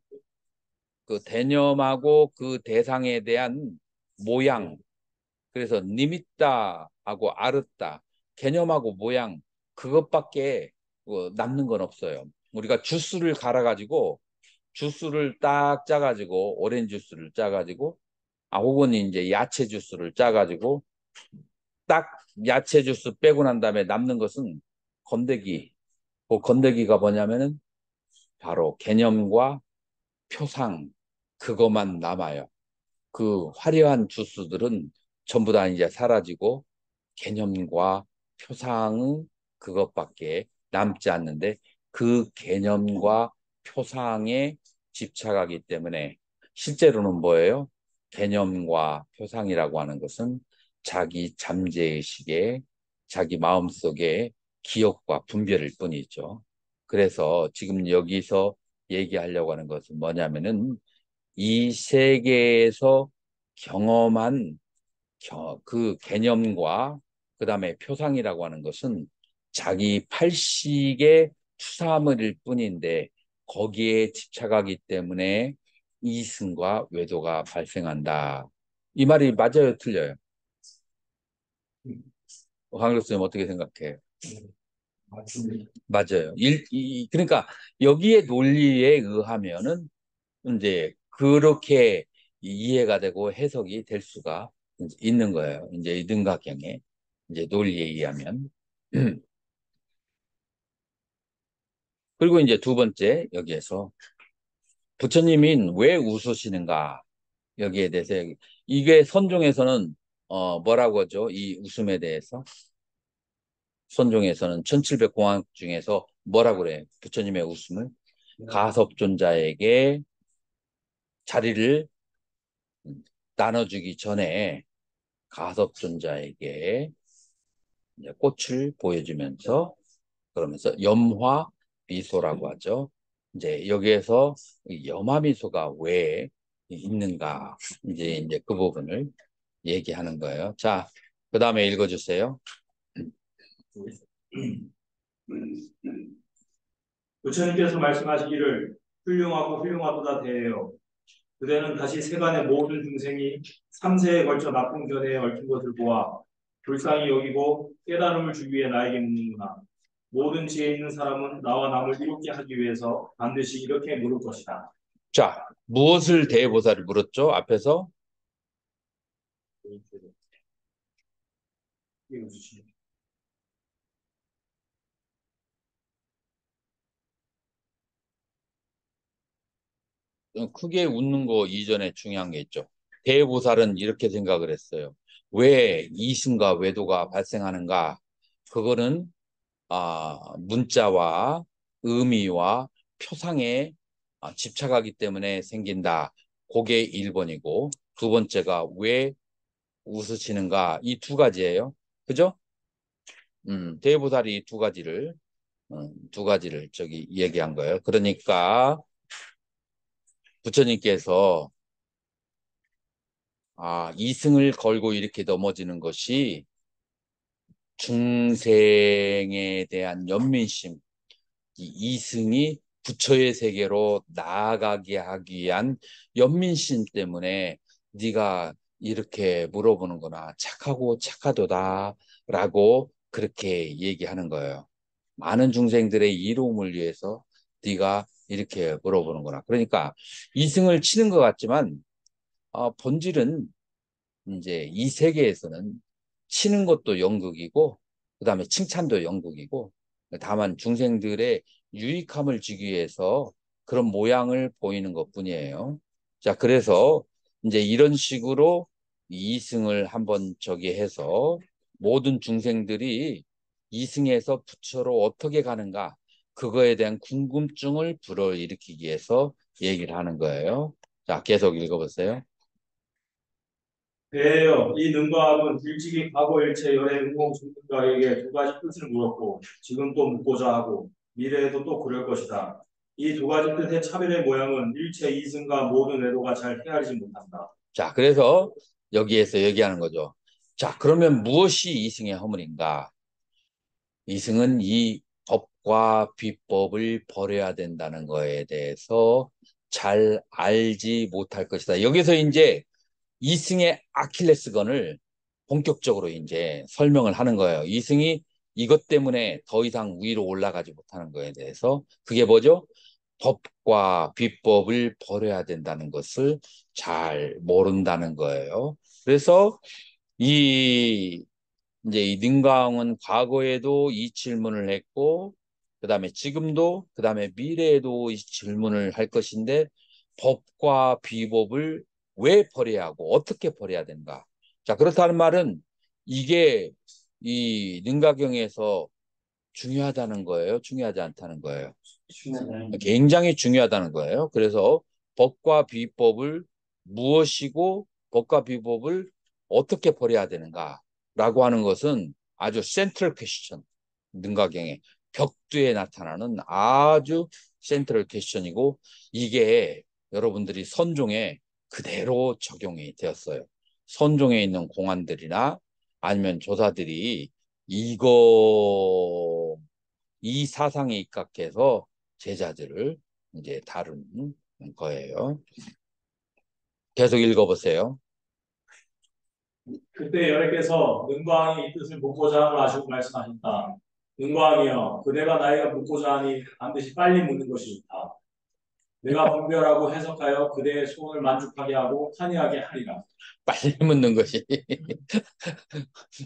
그 개념하고 그 대상에 대한 모양. 그래서 니밌다 하고 아르다 개념하고 모양 그것밖에 남는 건 없어요. 우리가 주스를 갈아가지고 주스를 딱 짜가지고 오렌지 주스를 짜가지고 혹은 이제 야채 주스를 짜가지고 딱 야채 주스 빼고 난 다음에 남는 것은 건더기. 그 건더기가 뭐냐면은 바로 개념과 표상 그것만 남아요. 그 화려한 주스들은 전부 다 이제 사라지고 개념과 표상은 그것밖에 남지 않는데 그 개념과 표상에 집착하기 때문에 실제로는 뭐예요? 개념과 표상이라고 하는 것은 자기 잠재의식의 자기 마음속의 기억과 분별일 뿐이죠. 그래서 지금 여기서 얘기하려고 하는 것은 뭐냐면은 이 세계에서 경험한 그 개념과 그다음에 표상이라고 하는 것은 자기 팔식의 추사물일 뿐인데 거기에 집착하기 때문에 이승과 외도가 발생한다. 이 말이 맞아요, 틀려요? 황 교수님 어떻게 생각해요? 맞습니다. 맞아요. 그러니까 여기에 논리에 의하면은 이제 그렇게 이해가 되고 해석이 될 수가 이제 있는 거예요. 이제 이 등각경의 이제 논리에 의하면. 그리고 이제 두 번째 여기에서 부처님이 왜 웃으시는가 여기에 대해서 이게 선종에서는 뭐라고 하죠? 이 웃음에 대해서 선종에서는 1700공황 중에서 뭐라고 그래요? 부처님의 웃음을 가섭존자에게 자리를 나눠주기 전에 가섭존자에게 이제 꽃을 보여주면서 그러면서 염화 미소라고 하죠. 이제 여기에서 염화 미소가 왜 있는가 이제 그 부분을 얘기하는 거예요. 자, 그 다음에 읽어주세요. 부처님께서 말씀하시기를 훌륭하고 훌륭하도다 대해요. 그대는 다시 세간의 모든 중생이 삼세에 걸쳐 나쁜 견해에 얽힌 것을 보아 불쌍히 여기고 깨달음을 주기 위해 나에게 묻는구나. 모든 지혜 있는 사람은 나와 남을 이롭게 하기 위해서 반드시 이렇게 물을 것이다. 자, 무엇을 대보살을 물었죠? 앞에서 크게 웃는 거 이전에 중요한 게 있죠. 대보살은 이렇게 생각을 했어요. 왜 이승과 외도가 발생하는가? 그거는 문자와 의미와 표상에 집착하기 때문에 생긴다. 그게 1번이고 두 번째가 왜 웃으시는가? 이 두 가지예요. 그죠? 대보살이 두 가지를 저기 얘기한 거예요. 그러니까 부처님께서 이승을 걸고 이렇게 넘어지는 것이 중생에 대한 연민심, 이 이승이 부처의 세계로 나아가게 하기 위한 연민심 때문에 네가 이렇게 물어보는구나. 착하고 착하도다라고 그렇게 얘기하는 거예요. 많은 중생들의 이로움을 위해서 네가 이렇게 물어보는구나. 그러니까 이승을 치는 것 같지만 본질은 이제 이 세계에서는 치는 것도 연극이고 그다음에 칭찬도 연극이고 다만 중생들의 유익함을 주기 위해서 그런 모양을 보이는 것뿐이에요. 자, 그래서 이제 이런 식으로 이승을 한번 저기 해서 모든 중생들이 이승에서 부처로 어떻게 가는가 그거에 대한 궁금증을 불어일으키기 위해서 얘기를 하는 거예요. 자, 계속 읽어보세요. 배예요. 이 능가함은 일찍이 과거 일체 열의 응공 중생가에게 두 가지 뜻을 물었고 지금 또 묻고자 하고 미래에도 또 그럴 것이다. 이 두 가지 뜻의 차별의 모양은 일체 이승과 모든 외도가 잘 헤아리지 못한다. 자, 그래서 여기에서 얘기하는 거죠. 자, 그러면 무엇이 이승의 허물인가? 이승은 이 법과 비법을 버려야 된다는 거에 대해서 잘 알지 못할 것이다. 여기서 이제 이승의 아킬레스건을 본격적으로 이제 설명을 하는 거예요. 이승이 이것 때문에 더 이상 위로 올라가지 못하는 거에 대해서 그게 뭐죠? 법과 비법을 버려야 된다는 것을 잘 모른다는 거예요. 그래서 이 이제 이 능가홍은 과거에도 이 질문을 했고 그다음에 지금도 그다음에 미래에도 이 질문을 할 것인데 법과 비법을 왜 버려야 하고 어떻게 버려야 되는가? 자, 그렇다는 말은 이게 이 능가경에서 중요하다는 거예요. 중요하지 않다는 거예요. 굉장히 중요하다는 거예요. 그래서 법과 비법을 무엇이고 법과 비법을 어떻게 버려야 되는가라고 하는 것은 아주 센트럴 퀘스천 능가경의 벽두에 나타나는 아주 센트럴 퀘스천이고 이게 여러분들이 선종에 그대로 적용이 되었어요. 선종에 있는 공안들이나 아니면 조사들이 이 사상에 입각해서 제자들을 이제 다루는 거예요. 계속 읽어보세요. 그때 여래께서 능광이 이 뜻을 묻고자 함을 아시고 말씀하셨다. 능광이여, 그대가 나이가 묻고자 하니 반드시 빨리 묻는 것이 좋다. 내가 분별하고 해석하여 그대의 소원을 만족하게 하고 환희하게 하리라. 빨리 묻는 것이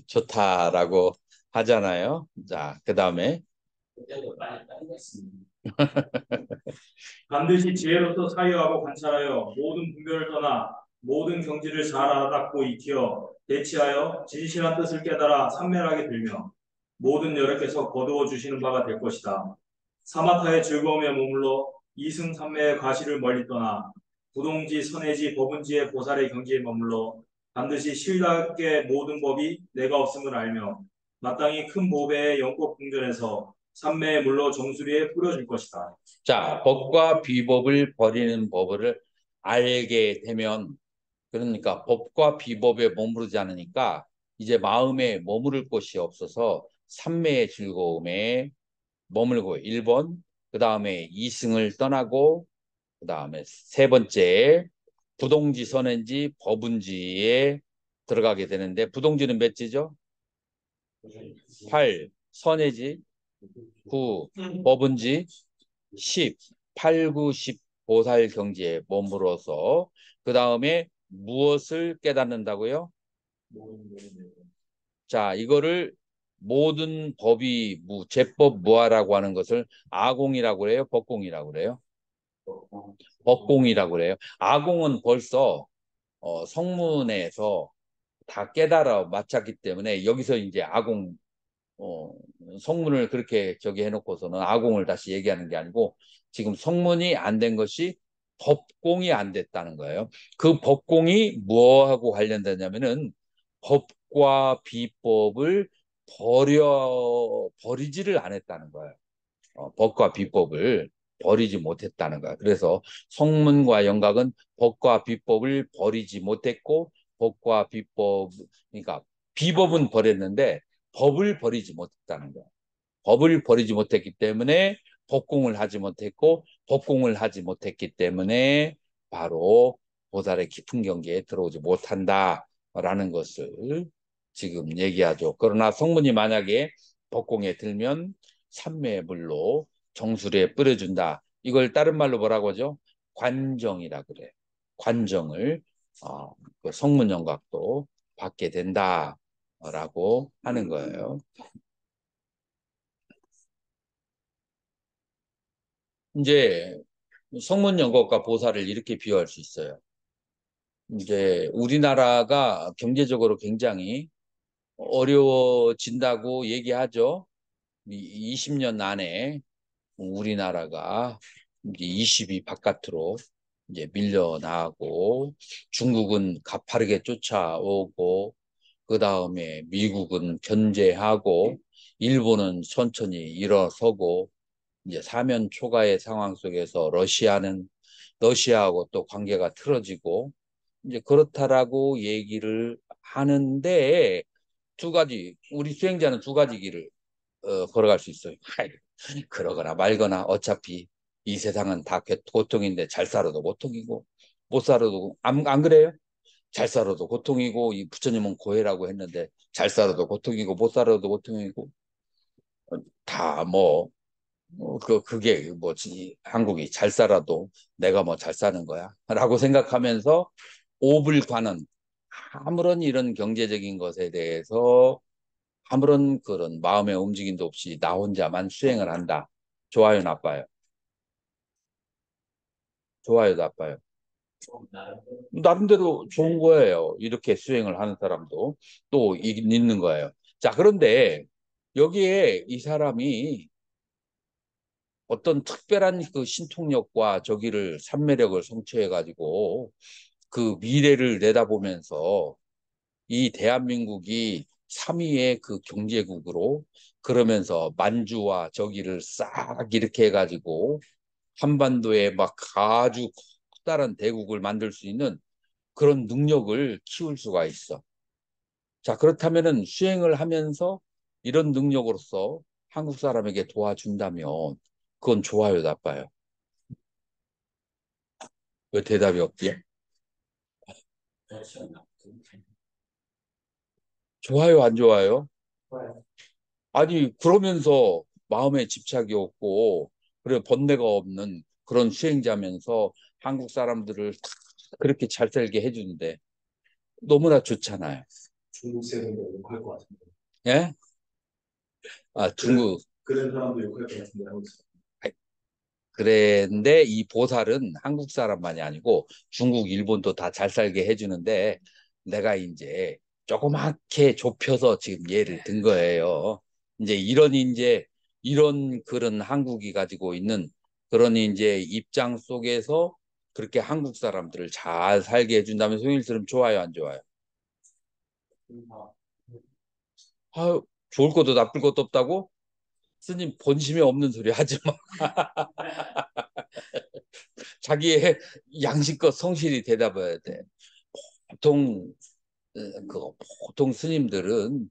좋다라고 하잖아요. 자, 그 다음에 반드시 지혜로서 사유하고 관찰하여 모든 분별을 떠나 모든 경지를 잘 알아듣고 익혀 대치하여 진실한 뜻을 깨달아 삼멸하게 들며 모든 여러께서 거두어 주시는 바가 될 것이다. 사마타의 즐거움에 머물러 이승삼매의 과실을 멀리 떠나 부동지, 선해지, 법은지의 보살의 경지에 머물러 반드시 신랄하게 모든 법이 내가 없음을 알며 마땅히 큰 보배의 영국 궁전에서 삼매에 물러 정수리에 뿌려줄 것이다. 자, 법과 비법을 버리는 법을 알게 되면 그러니까 법과 비법에 머무르지 않으니까 이제 마음에 머무를 곳이 없어서 삼매의 즐거움에 머물고 1번, 그 다음에 이승을 떠나고 그 다음에 세 번째 부동지 선인지 법은지에 들어가게 되는데 부동지는 몇 지죠? 8, 선해지 9, 법은지 10, 8, 9, 10 보살 경지에 머물어서 그 다음에 무엇을 깨닫는다고요? 자, 이거를 모든 법이 제법 무아라고 하는 것을 아공이라고 그래요? 법공이라고 그래요? 법공이라고 그래요. 아공은 벌써 성문에서 다 깨달아 맞췄기 때문에 여기서 이제 아공 어, 성문을 그렇게 저기 해놓고서는 아공을 다시 얘기하는 게 아니고 지금 성문이 안 된 것이 법공이 안 됐다는 거예요. 그 법공이 뭐하고 관련되냐면은 법과 비법을 버리지를 않았다는 거예요. 법과 비법을 버리지 못했다는 거야. 그래서 성문과 영각은 법과 비법을 버리지 못했고 법과 비법, 그러니까 비법은 버렸는데 법을 버리지 못했다는 거예요. 법을 버리지 못했기 때문에 법공을 하지 못했고, 법공을 하지 못했기 때문에 바로 보살의 깊은 경계에 들어오지 못한다라는 것을 지금 얘기하죠. 그러나 성문이 만약에 법공에 들면 삼매의 물로 정수리에 뿌려준다. 이걸 다른 말로 뭐라고 하죠? 관정이라 그래요. 관정을 그 성문 영각도 받게 된다라고 하는 거예요. 이제 성문 영각과 보살을 이렇게 비유할 수 있어요. 이제 우리나라가 경제적으로 굉장히 어려워진다고 얘기하죠. 20년 안에 우리나라가 이제 20위 바깥으로 이제 밀려나고, 중국은 가파르게 쫓아오고, 그 다음에 미국은 견제하고, 일본은 천천히 일어서고, 이제 사면 초가의 상황 속에서 러시아하고 또 관계가 틀어지고, 이제 그렇다라고 얘기를 하는데, 두 가지, 우리 수행자는 두 가지 길을 걸어갈 수 있어요. 그러거나 말거나 어차피 이 세상은 다 고통인데 잘 살아도 고통이고, 못 살아도 안 그래요? 잘 살아도 고통이고, 이 부처님은 고해라고 했는데 잘 살아도 고통이고 못 살아도 고통이고, 다 뭐 그게 뭐지, 한국이 잘 살아도 내가 뭐 잘 사는 거야 라고 생각하면서 오불관은 아무런 이런 경제적인 것에 대해서 아무런 그런 마음의 움직임도 없이 나 혼자만 수행을 한다. 좋아요, 나빠요? 좋아요, 나빠요? 나름대로 좋은 거예요. 이렇게 수행을 하는 사람도 또 있는 거예요. 자, 그런데 여기에 이 사람이 어떤 특별한 그 신통력과 저기를 삼매력을 성취해 가지고 그 미래를 내다보면서 이 대한민국이 3위의 그 경제국으로, 그러면서 만주와 저기를 싹 이렇게 해가지고 한반도에 막 아주 커다란 대국을 만들 수 있는 그런 능력을 키울 수가 있어. 자, 그렇다면은 수행을 하면서 이런 능력으로서 한국 사람에게 도와준다면 그건 좋아요, 나빠요? 왜 대답이 없지? 좋아요, 안 좋아요? 아니, 그러면서 마음에 집착이 없고, 그래, 번뇌가 없는 그런 수행자면서 한국 사람들을 다 그렇게 잘 살게 해주는데 너무나 좋잖아요. 중국 세금도 욕할 것 같은데. 예? 중국. 그런 사람도 욕할 것 같은데 하고 있어. 그런데 이 보살은 한국 사람만이 아니고 중국, 일본도 다 잘 살게 해주는데, 내가 이제 조그맣게 좁혀서 지금 예를 든 거예요. 이제 이런 그런 한국이 가지고 있는 그런 이제 입장 속에서 그렇게 한국 사람들을 잘 살게 해준다면 송일스름 좋아요, 안 좋아요? 아유, 좋을 것도 나쁠 것도 없다고? 스님 본심이 없는 소리 하지 마. 자기의 양심껏 성실히 대답해야 돼. 보통 보통 스님들은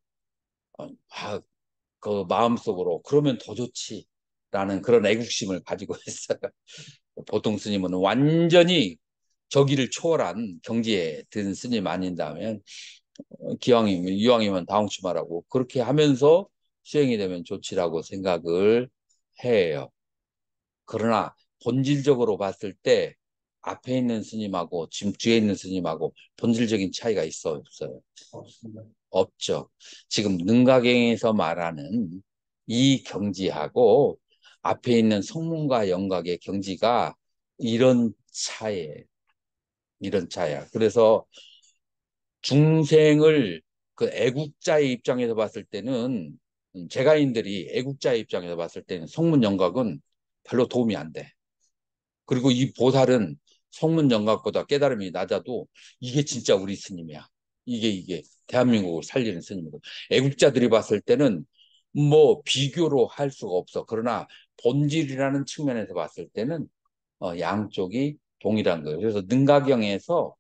아, 그 마음속으로 그러면 더 좋지라는 그런 애국심을 가지고 있어요. 보통 스님은 완전히 저기를 초월한 경지에 든 스님 아닌다면 기왕이면 이왕이면 다홍치마라고 그렇게 하면서 수행이 되면 좋지라고 생각을 해요. 그러나 본질적으로 봤을 때 앞에 있는 스님하고 지금 뒤에 있는 스님하고 본질적인 차이가 있어 없어요? 없습니다. 없죠. 지금 능가경에서 말하는 이 경지하고 앞에 있는 성문과 영각의 경지가 이런 차이예요. 이런 차이야. 그래서 중생을 그 애국자의 입장에서 봤을 때는, 제가인들이 애국자의 입장에서 봤을 때는 성문 영각은 별로 도움이 안 돼. 그리고 이 보살은 성문 영각보다 깨달음이 낮아도 이게 진짜 우리 스님이야. 이게 대한민국을 살리는 스님이고, 애국자들이 봤을 때는 뭐 비교로 할 수가 없어. 그러나 본질이라는 측면에서 봤을 때는 양쪽이 동일한 거예요. 그래서 능가경에서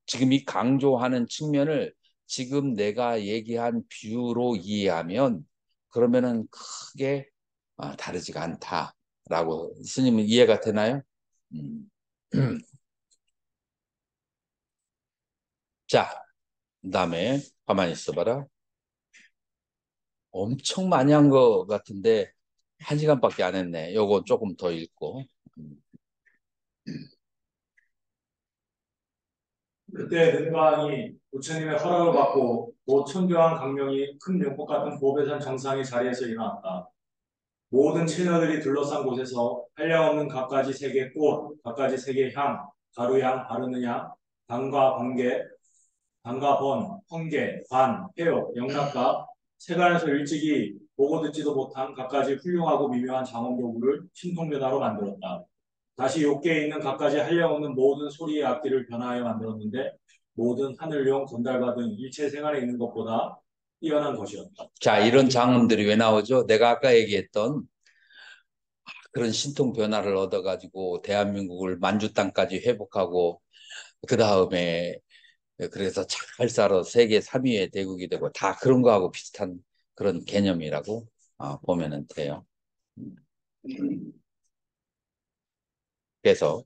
지금 이 강조하는 측면을 지금 내가 얘기한 비유로 이해하면 그러면은 크게 다르지가 않다라고 스님은 이해가 되나요? 음. 자, 그다음에 가만히 있어봐라. 엄청 많이 한 거 같은데 1시간밖에 안 했네. 요거 조금 더 읽고. 음. 그때 능가하니 부처님의 허락을 받고 모 천교한 강명이 큰 명법 같은 보배산 정상의 자리에서 일어났다. 모든 처녀들이 둘러싼 곳에서 한량없는 갖가지 색의 꽃, 갖가지 색의 향, 가루향, 바르는 향, 당과 번개, 당과 번, 헌개, 반, 폐역, 영락가, 세간에서 일찍이 보고 듣지도 못한 갖가지 훌륭하고 미묘한 장엄도구를 신통변화로 만들었다. 다시 욕계에 있는 갖가지 한량없는 모든 소리의 악기를 변화하여 만들었는데 모든 하늘용, 건달과 등 일체 생활에 있는 것보다 뛰어난 것이었다. 자, 이런 장음들이 왜 나오죠? 내가 아까 얘기했던 그런 신통 변화를 얻어가지고 대한민국을 만주 땅까지 회복하고 그 다음에 그래서 잘 살아 세계 3위의 대국이 되고 다 그런 거하고 비슷한 그런 개념이라고 보면은 돼요. 그래서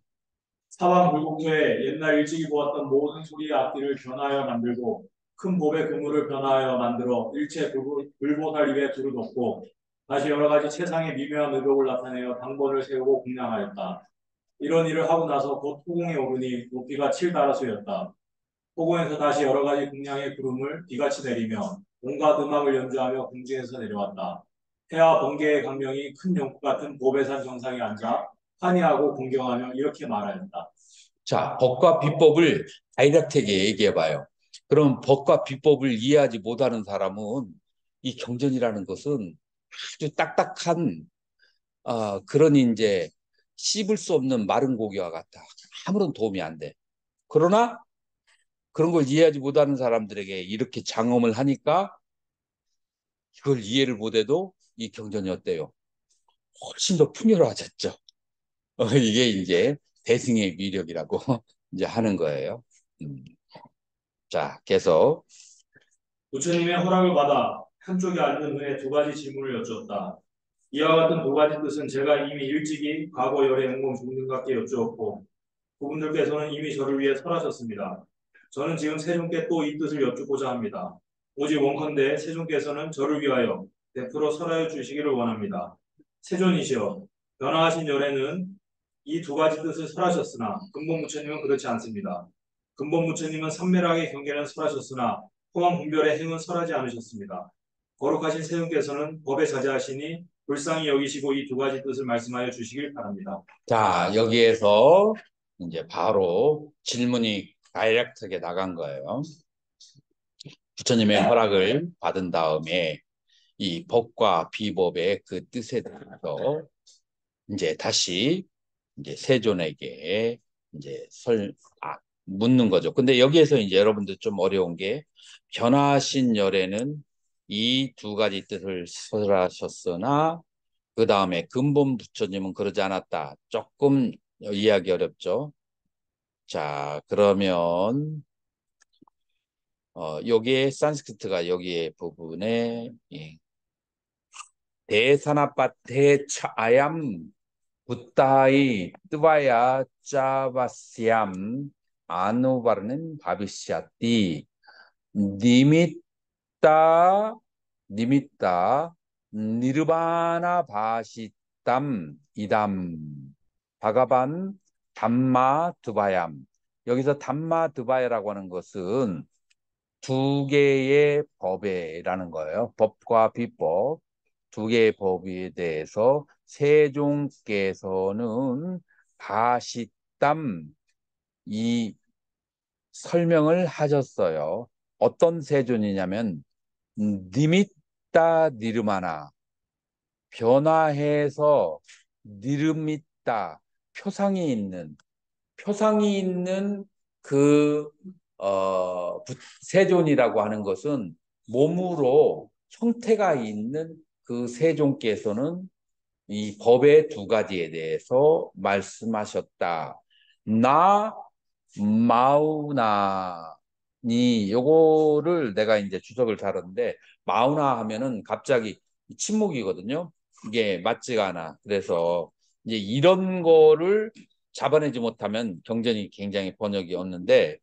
사방 불국토에 옛날 일찍이 보았던 모든 소리의 악기를 변화하여 만들고 큰 봅의 그물을 변화하여 만들어 일체 불보살 입에 두루 덮고 다시 여러 가지 최상의 미묘한 의복을 나타내어 당번을 세우고 공양하였다. 이런 일을 하고 나서 곧 호공에 오르니 높이가 7다라수였다. 호공에서 다시 여러 가지 공양의 구름을 비같이 내리며 온갖 음악을 연주하며 궁지에서 내려왔다. 해와 번개의 강명이 큰 용국 같은 보배산 정상에 앉아 환희하고 공경하며 이렇게 말하였다. 자, 법과 비법을 다이렉트하게 얘기해 봐요. 그럼 법과 비법을 이해하지 못하는 사람은 이 경전이라는 것은 아주 딱딱한 그런 이제 씹을 수 없는 마른 고기와 같다. 아무런 도움이 안 돼. 그러나 그런 걸 이해하지 못하는 사람들에게 이렇게 장엄을 하니까 이걸 이해를 못해도 이 경전이 어때요? 훨씬 더 풍요로워졌죠. 이게 이제 대승의 위력이라고 이제 하는 거예요. 음. 자, 계속. 부처님의 허락을 받아 한쪽에 앉은 후에 두 가지 질문을 여쭈었다. 이와 같은 두 가지 뜻은 제가 이미 일찍이 과거 열의 영공 중등각께 여쭈었고 그분들께서는 이미 저를 위해 설하셨습니다. 저는 지금 세종께 또 이 뜻을 여쭙고자 합니다. 오직 원컨대 세종께서는 저를 위하여 베풀어 설하여 주시기를 원합니다. 세존이시여, 변화하신 열에는 이 두 가지 뜻을 설하셨으나 근본 부처님은 그렇지 않습니다. 근본 부처님은 삼멸하게 경계는 설하셨으나 포함 분별의 행은 설하지 않으셨습니다. 거룩하신 세종께서는 법에 자제하시니 불쌍히 여기시고 이 두 가지 뜻을 말씀하여 주시길 바랍니다. 자, 여기에서 이제 바로 질문이 다이렉트하게 나간 거예요. 부처님의 허락을 받은 다음에 이 법과 비법의 그 뜻에 대해서 이제 다시 이제 세존에게 이제 묻는 거죠. 근데 여기에서 이제 여러분들 좀 어려운 게 변화하신 열에는 이 두 가지 뜻을 설하셨으나 그 다음에 근본 부처님은 그러지 않았다. 조금 이해하기 어렵죠. 자, 그러면 여기에 산스크리트가 여기에 부분에 대사나파테 차암 부타이 뜨바야 짜바시암 아누바르는 바비시아띠 니미따 니미따 니르바나 바시땀 이담 바가반 담마 드바얌 여기서 담마 드바야라고 하는 것은 두 개의 법에라는 거예요. 법과 비법 두 개의 법에 대해서 세종께서는 바시땀 이 설명을 하셨어요. 어떤 세존이냐면 니미따 니르마나 변화해서 니르미따 표상이 있는 그 세존이라고 하는 것은 몸으로 형태가 있는 그 세종께서는 이 법의 두 가지에 대해서 말씀하셨다. 나 마우나니 요거를 내가 이제 주석을 달았는데 마우나 하면은 갑자기 침묵이거든요. 이게 맞지가 않아. 그래서 이제 이런 거를 잡아내지 못하면 경전이 굉장히 번역이 없는데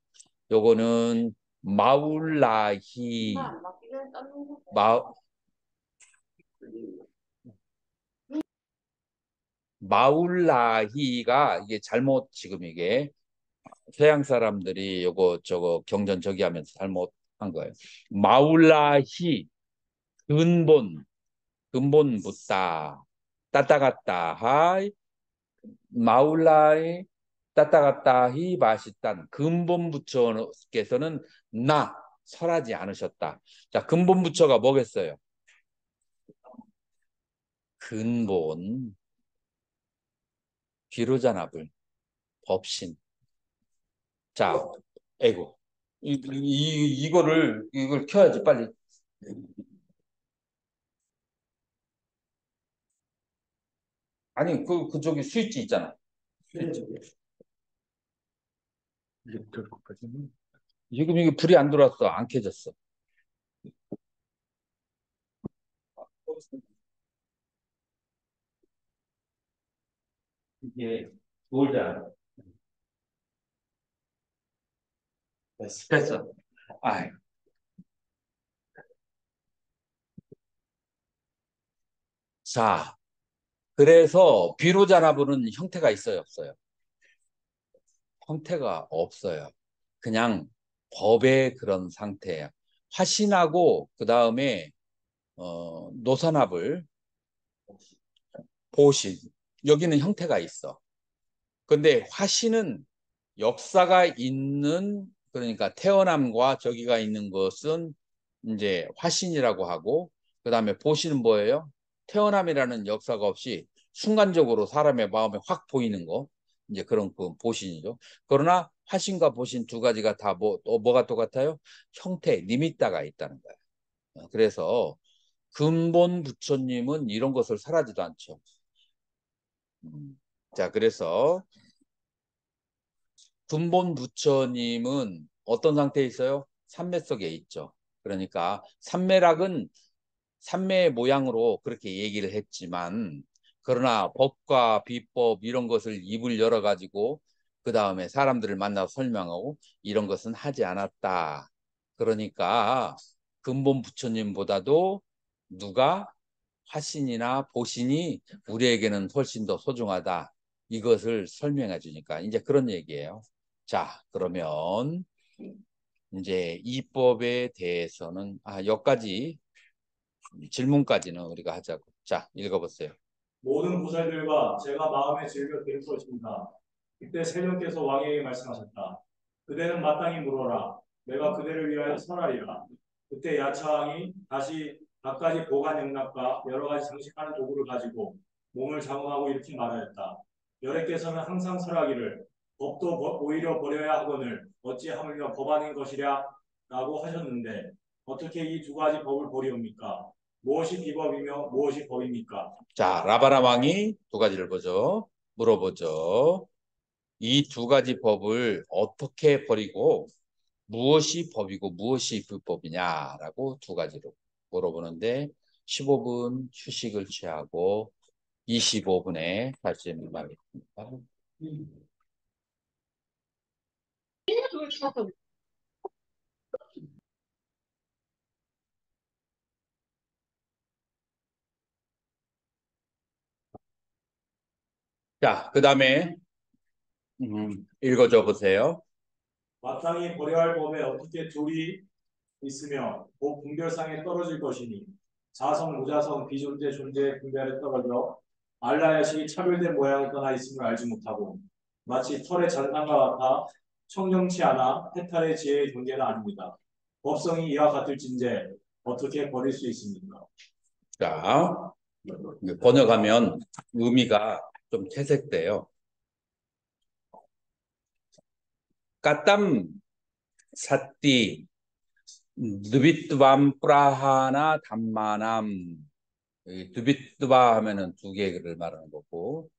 요거는 마울라히 마 마울라히가 이게 잘못 지금 이게 서양 사람들이 요거 저거 경전 저기 하면서 잘못한 거예요. 마울라히 근본 붓다 따따갔다 하이 마울라히 따따갔다 히 마시단 근본 부처께서는 나 설하지 않으셨다. 자, 근본 부처가 뭐겠어요? 근본 비로자나불 법신. 자, 에고 이걸 켜야지 빨리. 아니 그쪽에 스위치 있잖아. 스위치. 지금 이게 불이 안 들어왔어. 안 켜졌어. 이게 돌잖아. 됐어. 됐어. 아, 자, 그래서 비로자나불은 형태가 있어요, 없어요? 형태가 없어요. 그냥 법의 그런 상태예요. 화신하고 그 다음에 노선합을 보신 여기는 형태가 있어. 근데 화신은 역사가 있는 그러니까 태어남과 저기가 있는 것은 이제 화신이라고 하고 그다음에 보시는 뭐예요? 태어남이라는 역사가 없이 순간적으로 사람의 마음에 확 보이는 거 이제 그런 그 보신이죠. 그러나 화신과 보신 두 가지가 다 뭐가 똑같아요? 형태, 니미따가 있다는 거예요. 그래서 근본 부처님은 이런 것을 설하지도 않죠. 자, 그래서 근본 부처님은 어떤 상태에 있어요? 삼매 속에 있죠. 그러니까 삼매락은 삼매의 모양으로 그렇게 얘기를 했지만 그러나 법과 비법 이런 것을 입을 열어가지고 그 다음에 사람들을 만나서 설명하고 이런 것은 하지 않았다. 그러니까 근본 부처님보다도 누가 화신이나 보신이 우리에게는 훨씬 더 소중하다. 이것을 설명해 주니까 이제 그런 얘기예요. 자, 그러면 이제 이법에 대해서는 여기까지 질문까지는 우리가 하자고. 자, 읽어보세요. 모든 보살들과 제가 마음에 즐겨 드릴 것입니다. 그때 세존께서 왕에게 말씀하셨다. 그대는 마땅히 물어라. 내가 그대를 위하여 설하리라. 그때 야차왕이 다시 갖가지 보관 영락과 여러 가지 장식하는 도구를 가지고 몸을 장엄하고 이렇게 말하였다. 여래께서는 항상 설하기를 법도 오히려 버려야 하거늘 어찌 하물며 법 아닌 것이랴 라고 하셨는데 어떻게 이 두 가지 법을 버리옵니까? 무엇이 비법이며 무엇이 법입니까? 자, 라바라 왕이 두 가지를 보죠. 물어보죠. 이 두 가지 법을 어떻게 버리고 무엇이 법이고 무엇이 불법이냐라고 두 가지로 물어보는데 15분 휴식을 취하고 25분에 다시 말하겠습니다. 자, 그 다음에 읽어줘 보세요. 마땅히 버려야 할 법에 어떻게 둘이 있으며 곧 분별상에 떨어질 것이니 자성, 무자성, 비존재, 존재의 분별에 떨어져 알라야식이 차별된 모양을 떠나 있음을 알지 못하고 마치 털의 잔상과 같아 청정치 않아 해탈의 지혜의 경계는 아닙니다. 법성이 이와 같을진데 어떻게 버릴 수 있습니까? 자, 번역하면 의미가 좀 채색돼요. 까땀 사띠 느비뚜밤 프라하나 담마남 두비뚜바 하면은 두 개를 말하는 거고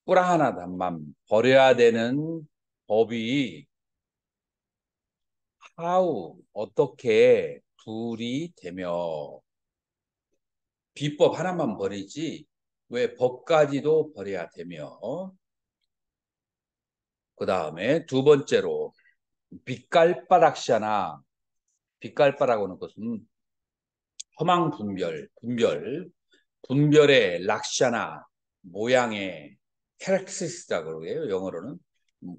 뿌라하나 담맘 버려야 되는 법이 how 어떻게 둘이 되며 비법 하나만 버리지 왜 법까지도 버려야 되며 그 다음에 두 번째로 빛깔바락샤나 빛깔바라고 하는 것은 허망 분별의 락샤나 모양의 캐릭터스라고 그래요. 영어로는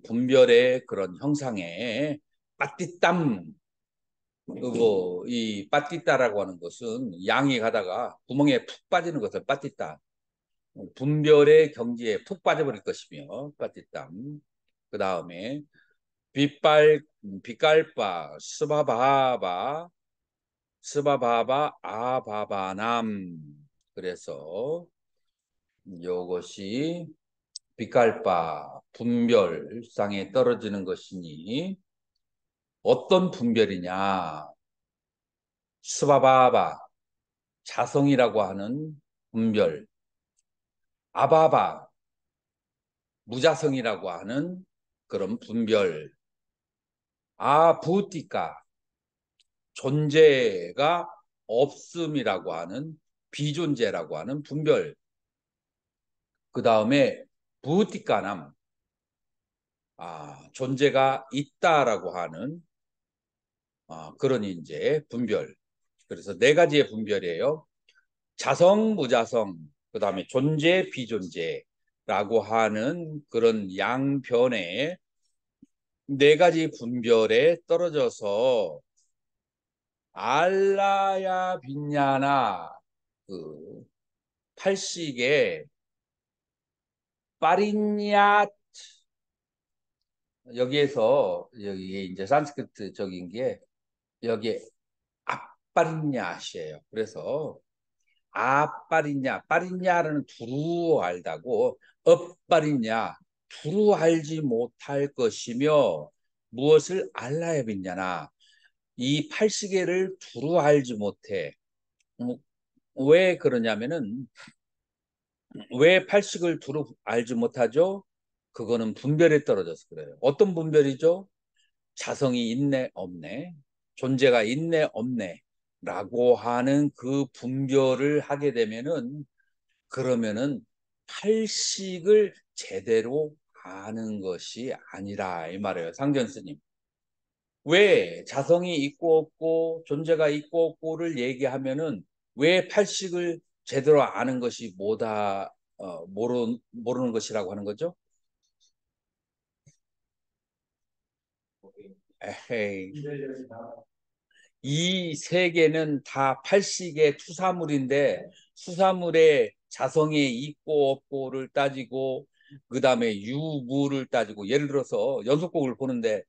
분별의 그런 형상의 빠띠땀 그리고 이 빠띠따라고 하는 것은 양이 가다가 구멍에 푹 빠지는 것을 빠띠따 분별의 경지에 푹 빠져버릴 것이며 빠띠땀 그 다음에 빛깔바 스바바바 아바바남 그래서 이것이 빛깔바 분별상에 떨어지는 것이니 어떤 분별이냐 스바바바 자성이라고 하는 분별 아바바 무자성이라고 하는 그런 분별 아부티카 존재가 없음이라고 하는 비존재라고 하는 분별 그 다음에 부티카남 존재가 있다라고 하는 그런 이제 분별 그래서 네 가지의 분별이에요. 자성 무자성 그 다음에 존재 비존재라고 하는 그런 양변의 네 가지 분별에 떨어져서 알라야 빈야나 그 팔식의 파리냐 여기에서 여기 이제 산스크리트적인 게 여기에 앞파리냐시예요. 그래서 빠리냐는 두루 알다고 엇빠리냐 두루 알지 못할 것이며 무엇을 알라야 빈냐나 이 팔시계를 두루 알지 못해. 왜 그러냐면은 왜 팔식을 두루 알지 못하죠? 그거는 분별에 떨어져서 그래요. 어떤 분별이죠? 자성이 있네 없네 존재가 있네 없네 라고 하는 그 분별을 하게 되면은 그러면은 팔식을 제대로 아는 것이 아니라 이 말이에요. 상전 스님. 왜 자성이 있고 없고 존재가 있고 없고를 얘기하면은 왜 팔식을 제대로 아는 것이 모르는 것이라고 하는 거죠? 에헤이. 이 세계는 다 팔식의 투사물인데 수사물의 자성이 있고 없고를 따지고 그 다음에 유무를 따지고 예를 들어서 연속곡을 보는데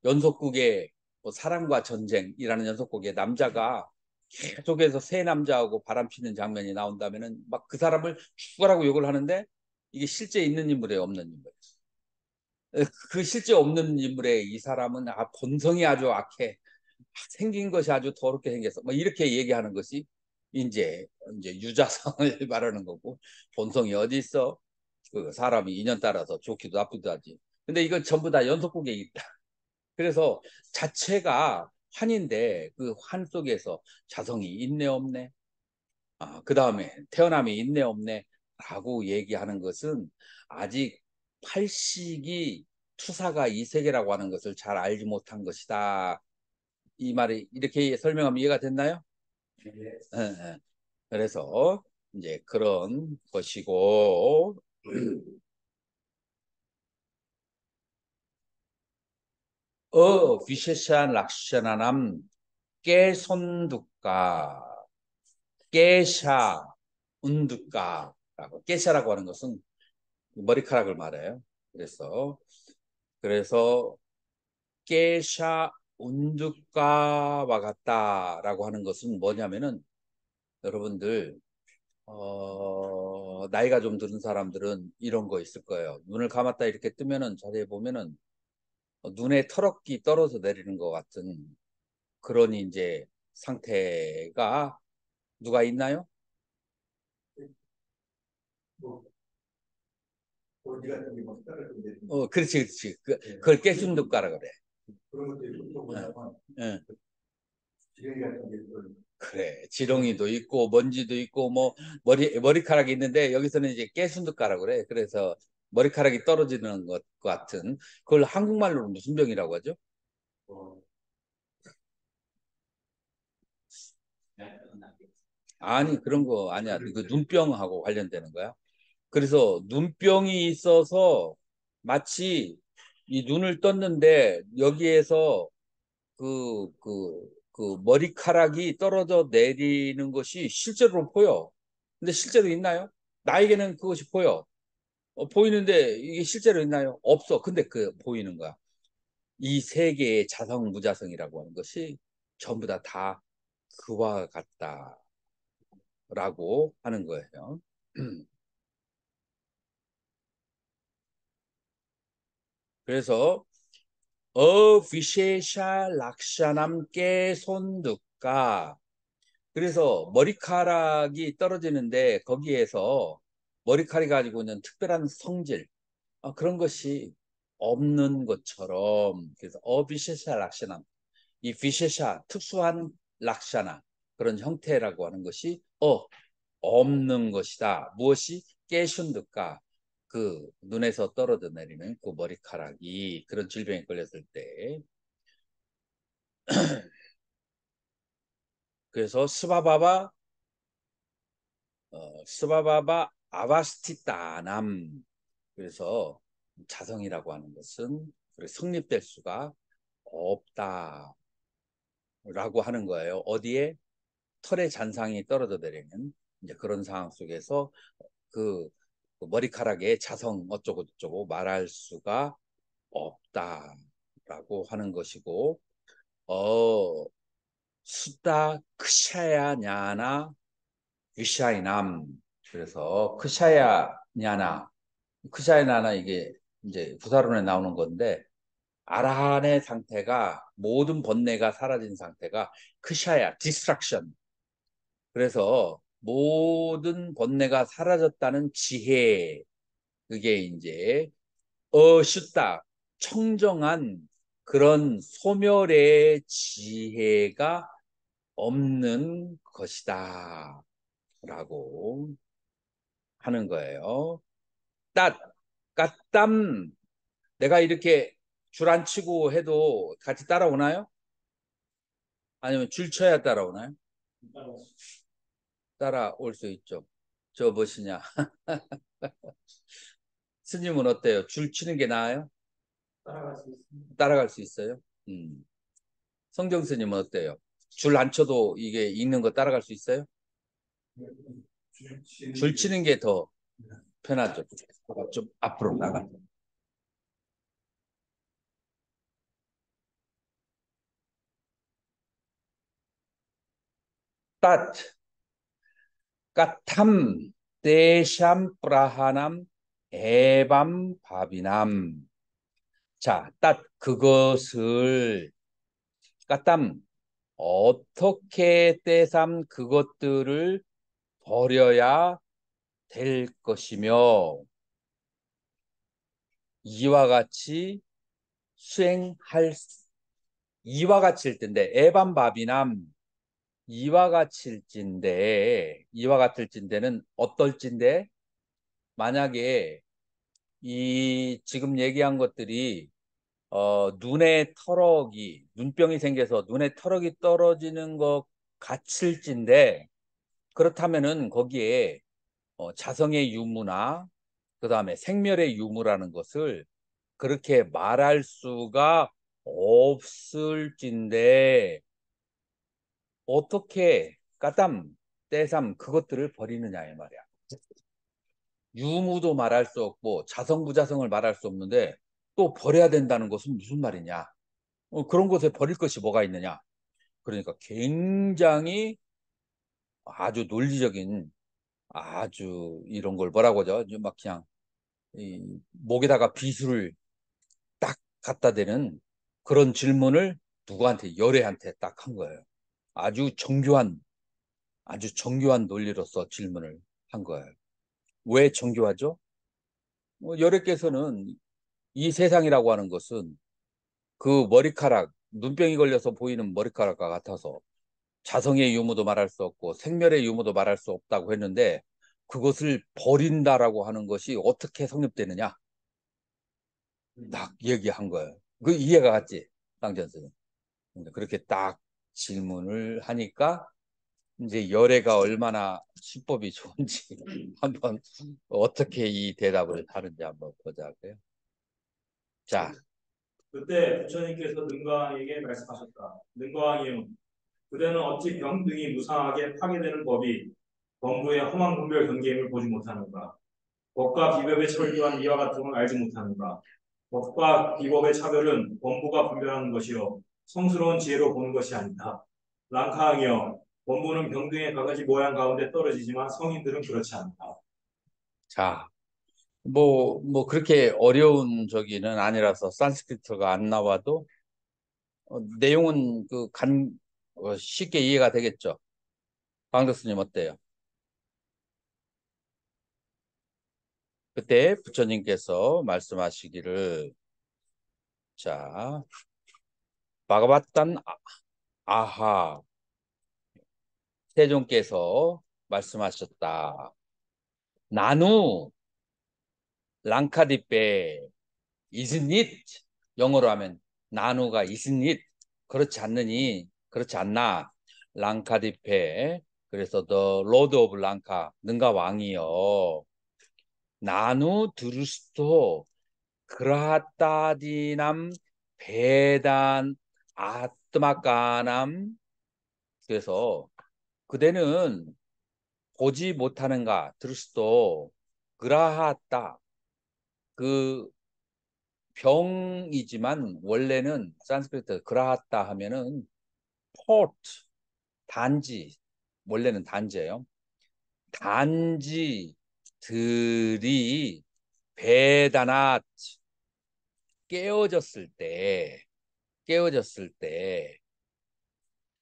연속곡에 뭐 사랑과 전쟁이라는 연속곡에 남자가 계속해서 새 남자하고 바람 피는 장면이 나온다면은 막 그 사람을 죽으라고 욕을 하는데 이게 실제 있는 인물에 없는 인물. 그 실제 없는 인물의 이 사람은 본성이 아주 악해. 생긴 것이 아주 더럽게 생겼어. 뭐 이렇게 얘기하는 것이 이제 유자성을 말하는 거고 본성이 어디 있어? 그 사람이 인연 따라서 좋기도 나쁘기도 하지. 근데 이건 전부 다 연속곡에 있다. 그래서 자체가 환인데 그 환 속에서 자성이 있네 없네. 그 다음에 태어남이 있네 없네 라고 얘기하는 것은 아직 팔식이 투사가 이 세계라고 하는 것을 잘 알지 못한 것이다. 이 말이 이렇게 설명하면 이해가 됐나요? 네. 예, 예. 그래서 이제 그런 것이고 비셰샤 락샤나남 깨손두까 깨샤 운두까라고 깨샤라고 하는 것은 머리카락을 말해요. 그래서 깨샤 운두까와 같다라고 하는 것은 뭐냐면은 여러분들 나이가 좀 들은 사람들은 이런 거 있을 거예요. 눈을 감았다 이렇게 뜨면은 자세히 보면은 눈에 털럭기 떨어져 내리는 것 같은 그런 이제 상태가 누가 있나요? 그렇지. 그걸 깨순두가라 그래. 그런 것들이 또 예, 보면 예. 지렁이 같은 게 있거든요. 그래. 지렁이도 있고 먼지도 있고 뭐 머리카락이 있는데 여기서는 이제 깨순두가라고 그래. 그래서 머리카락이 떨어지는 것 같은 그걸 한국말로는 무슨 병이라고 하죠? 어, 아니 그런 거 아니야. 그 눈병하고 관련되는 거야. 그래서 눈병이 있어서 마치 이 눈을 떴는데 여기에서 그 머리카락이 떨어져 내리는 것이 실제로 보여. 근데 실제로 있나요? 나에게는 그것이 보여. 보이는데 이게 실제로 있나요? 없어. 근데 그 보이는 거야. 이 세 개의 자성, 무자성이라고 하는 것이 전부 다 그와 같다라고 하는 거예요. 그래서 어비셰샤 락샤남 깨손득가 그래서 머리카락이 떨어지는데 거기에서 머리카락이 가지고 있는 특별한 성질 그런 것이 없는 것처럼 그래서 어비셰샤 락샤남 이 비셰샤 특수한 락샤나 그런 형태라고 하는 것이 없는 것이다. 무엇이 깨슌득가 그 눈에서 떨어져 내리는 그 머리카락이 그런 질병에 걸렸을 때 그래서 스바바바 아바스티따남 그래서 자성이라고 하는 것은 성립될 수가 없다라고 하는 거예요. 어디에 털의 잔상이 떨어져 내리는 이제 그런 상황 속에서 그 머리카락의 자성 어쩌고 저쩌고 말할 수가 없다라고 하는 것이고 수다 크샤야냐나 위샤이남 그래서 크샤야냐나 크샤야냐나 이게 이제 부사론에 나오는 건데 아라한의 상태가 모든 번뇌가 사라진 상태가 크샤야 디스트럭션 그래서 모든 번뇌가 사라졌다는 지혜 그게 이제 슈다 청정한 그런 소멸의 지혜가 없는 것이다 라고 하는 거예요. 따 까땀 내가 이렇게 줄 안 치고 해도 같이 따라오나요? 아니면 줄 쳐야 따라오나요? 따라올 수 있죠. 저 무엇이냐? 스님은 어때요? 줄 치는 게 나아요? 따라갈 수 있습니다. 따라갈 수 있어요? 성경 스님은 어때요? 줄 안 쳐도 이게 읽는 거 따라갈 수 있어요? 줄 치는 게 더 편하죠. 좀 앞으로 나가. 땄, 까탐, 데샴, 프라하남, 에밤, 바비남. 자, 땄, 그것을, 까땀, 어떻게 떼삼 그것들을 버려야 될 것이며, 이와 같이 수행할, 이와 같이일 텐데, 에밤, 바비남, 이와 같을진대는 어떨진데 만약에 이 지금 얘기한 것들이 눈에 터럭이 눈병이 생겨서 눈에 터럭이 떨어지는 것 같을진데 그렇다면은 거기에 자성의 유무나 그다음에 생멸의 유무라는 것을 그렇게 말할 수가 없을진데 어떻게 까담 떼삼 그것들을 버리느냐 이 말이야. 유무도 말할 수 없고 자성부자성을 말할 수 없는데 또 버려야 된다는 것은 무슨 말이냐? 그런 것에 버릴 것이 뭐가 있느냐? 그러니까 굉장히 아주 논리적인 아주 이런 걸 뭐라고 하죠? 막 그냥 이 목에다가 비수를 딱 갖다 대는 그런 질문을 누구한테 열애한테 딱 한 거예요. 아주 정교한 아주 정교한 논리로서 질문을 한 거예요. 왜 정교하죠? 열애께서는 이 세상이라고 하는 것은 그 머리카락, 눈병이 걸려서 보이는 머리카락과 같아서 자성의 유무도 말할 수 없고 생멸의 유무도 말할 수 없다고 했는데 그것을 버린다라고 하는 것이 어떻게 성립되느냐? 딱 얘기한 거예요. 그 이해가 갔지, 쌍전 선생님. 그렇게 딱 질문을 하니까 이제 열애가 얼마나 수법이 좋은지 한번 어떻게 이 대답을 하는지 한번 보자고요. 자, 그때 부처님께서 능가왕에게 말씀하셨다. 능가왕이요. 그대는 어찌 병등이 무상하게 파괴되는 법이 범부의 험한 분별 경계임을 보지 못하는가? 법과 비법의 철저한 이와 같은 걸 알지 못하는가? 법과 비법의 차별은 범부가 분별하는 것이요 성스러운 지혜로 보는 것이 아니다. 랑카항이여, 범부는 병등의 가가지 모양 가운데 떨어지지만 성인들은 그렇지 않다. 자, 그렇게 어려운 저기는 아니라서 산스크리트가 안 나와도 내용은 쉽게 이해가 되겠죠. 방 교수님 어때요? 그때 부처님께서 말씀하시기를 자, 바가바탄 아하 세존께서 말씀하셨다. 나누 랑카디페 isn't it? 영어로 하면 나누가 isn't it? 그렇지 않느니 그렇지 않나? 랑카디페 그래서 the Lord of 랑카 능가 왕이여 나누 드루스토 그라타디남 베단 아트마까남 그래서 그대는 보지 못하는가 드루스토 그라하다 그 병이지만 원래는 산스크리트 그라하다 하면은 포트 단지 원래는 단지예요. 단지들이 베다나 깨어졌을 때 깨어졌을 때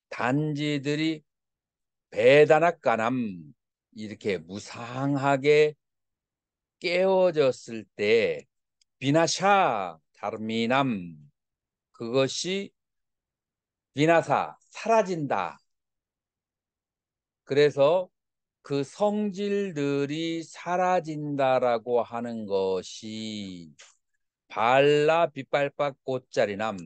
단지들이 베다나까남 이렇게 무상하게 깨어졌을 때 비나샤 다르미남 그것이 비나사 사라진다. 그래서 그 성질들이 사라진다라고 하는 것이 발라 빗발박 꽃자리남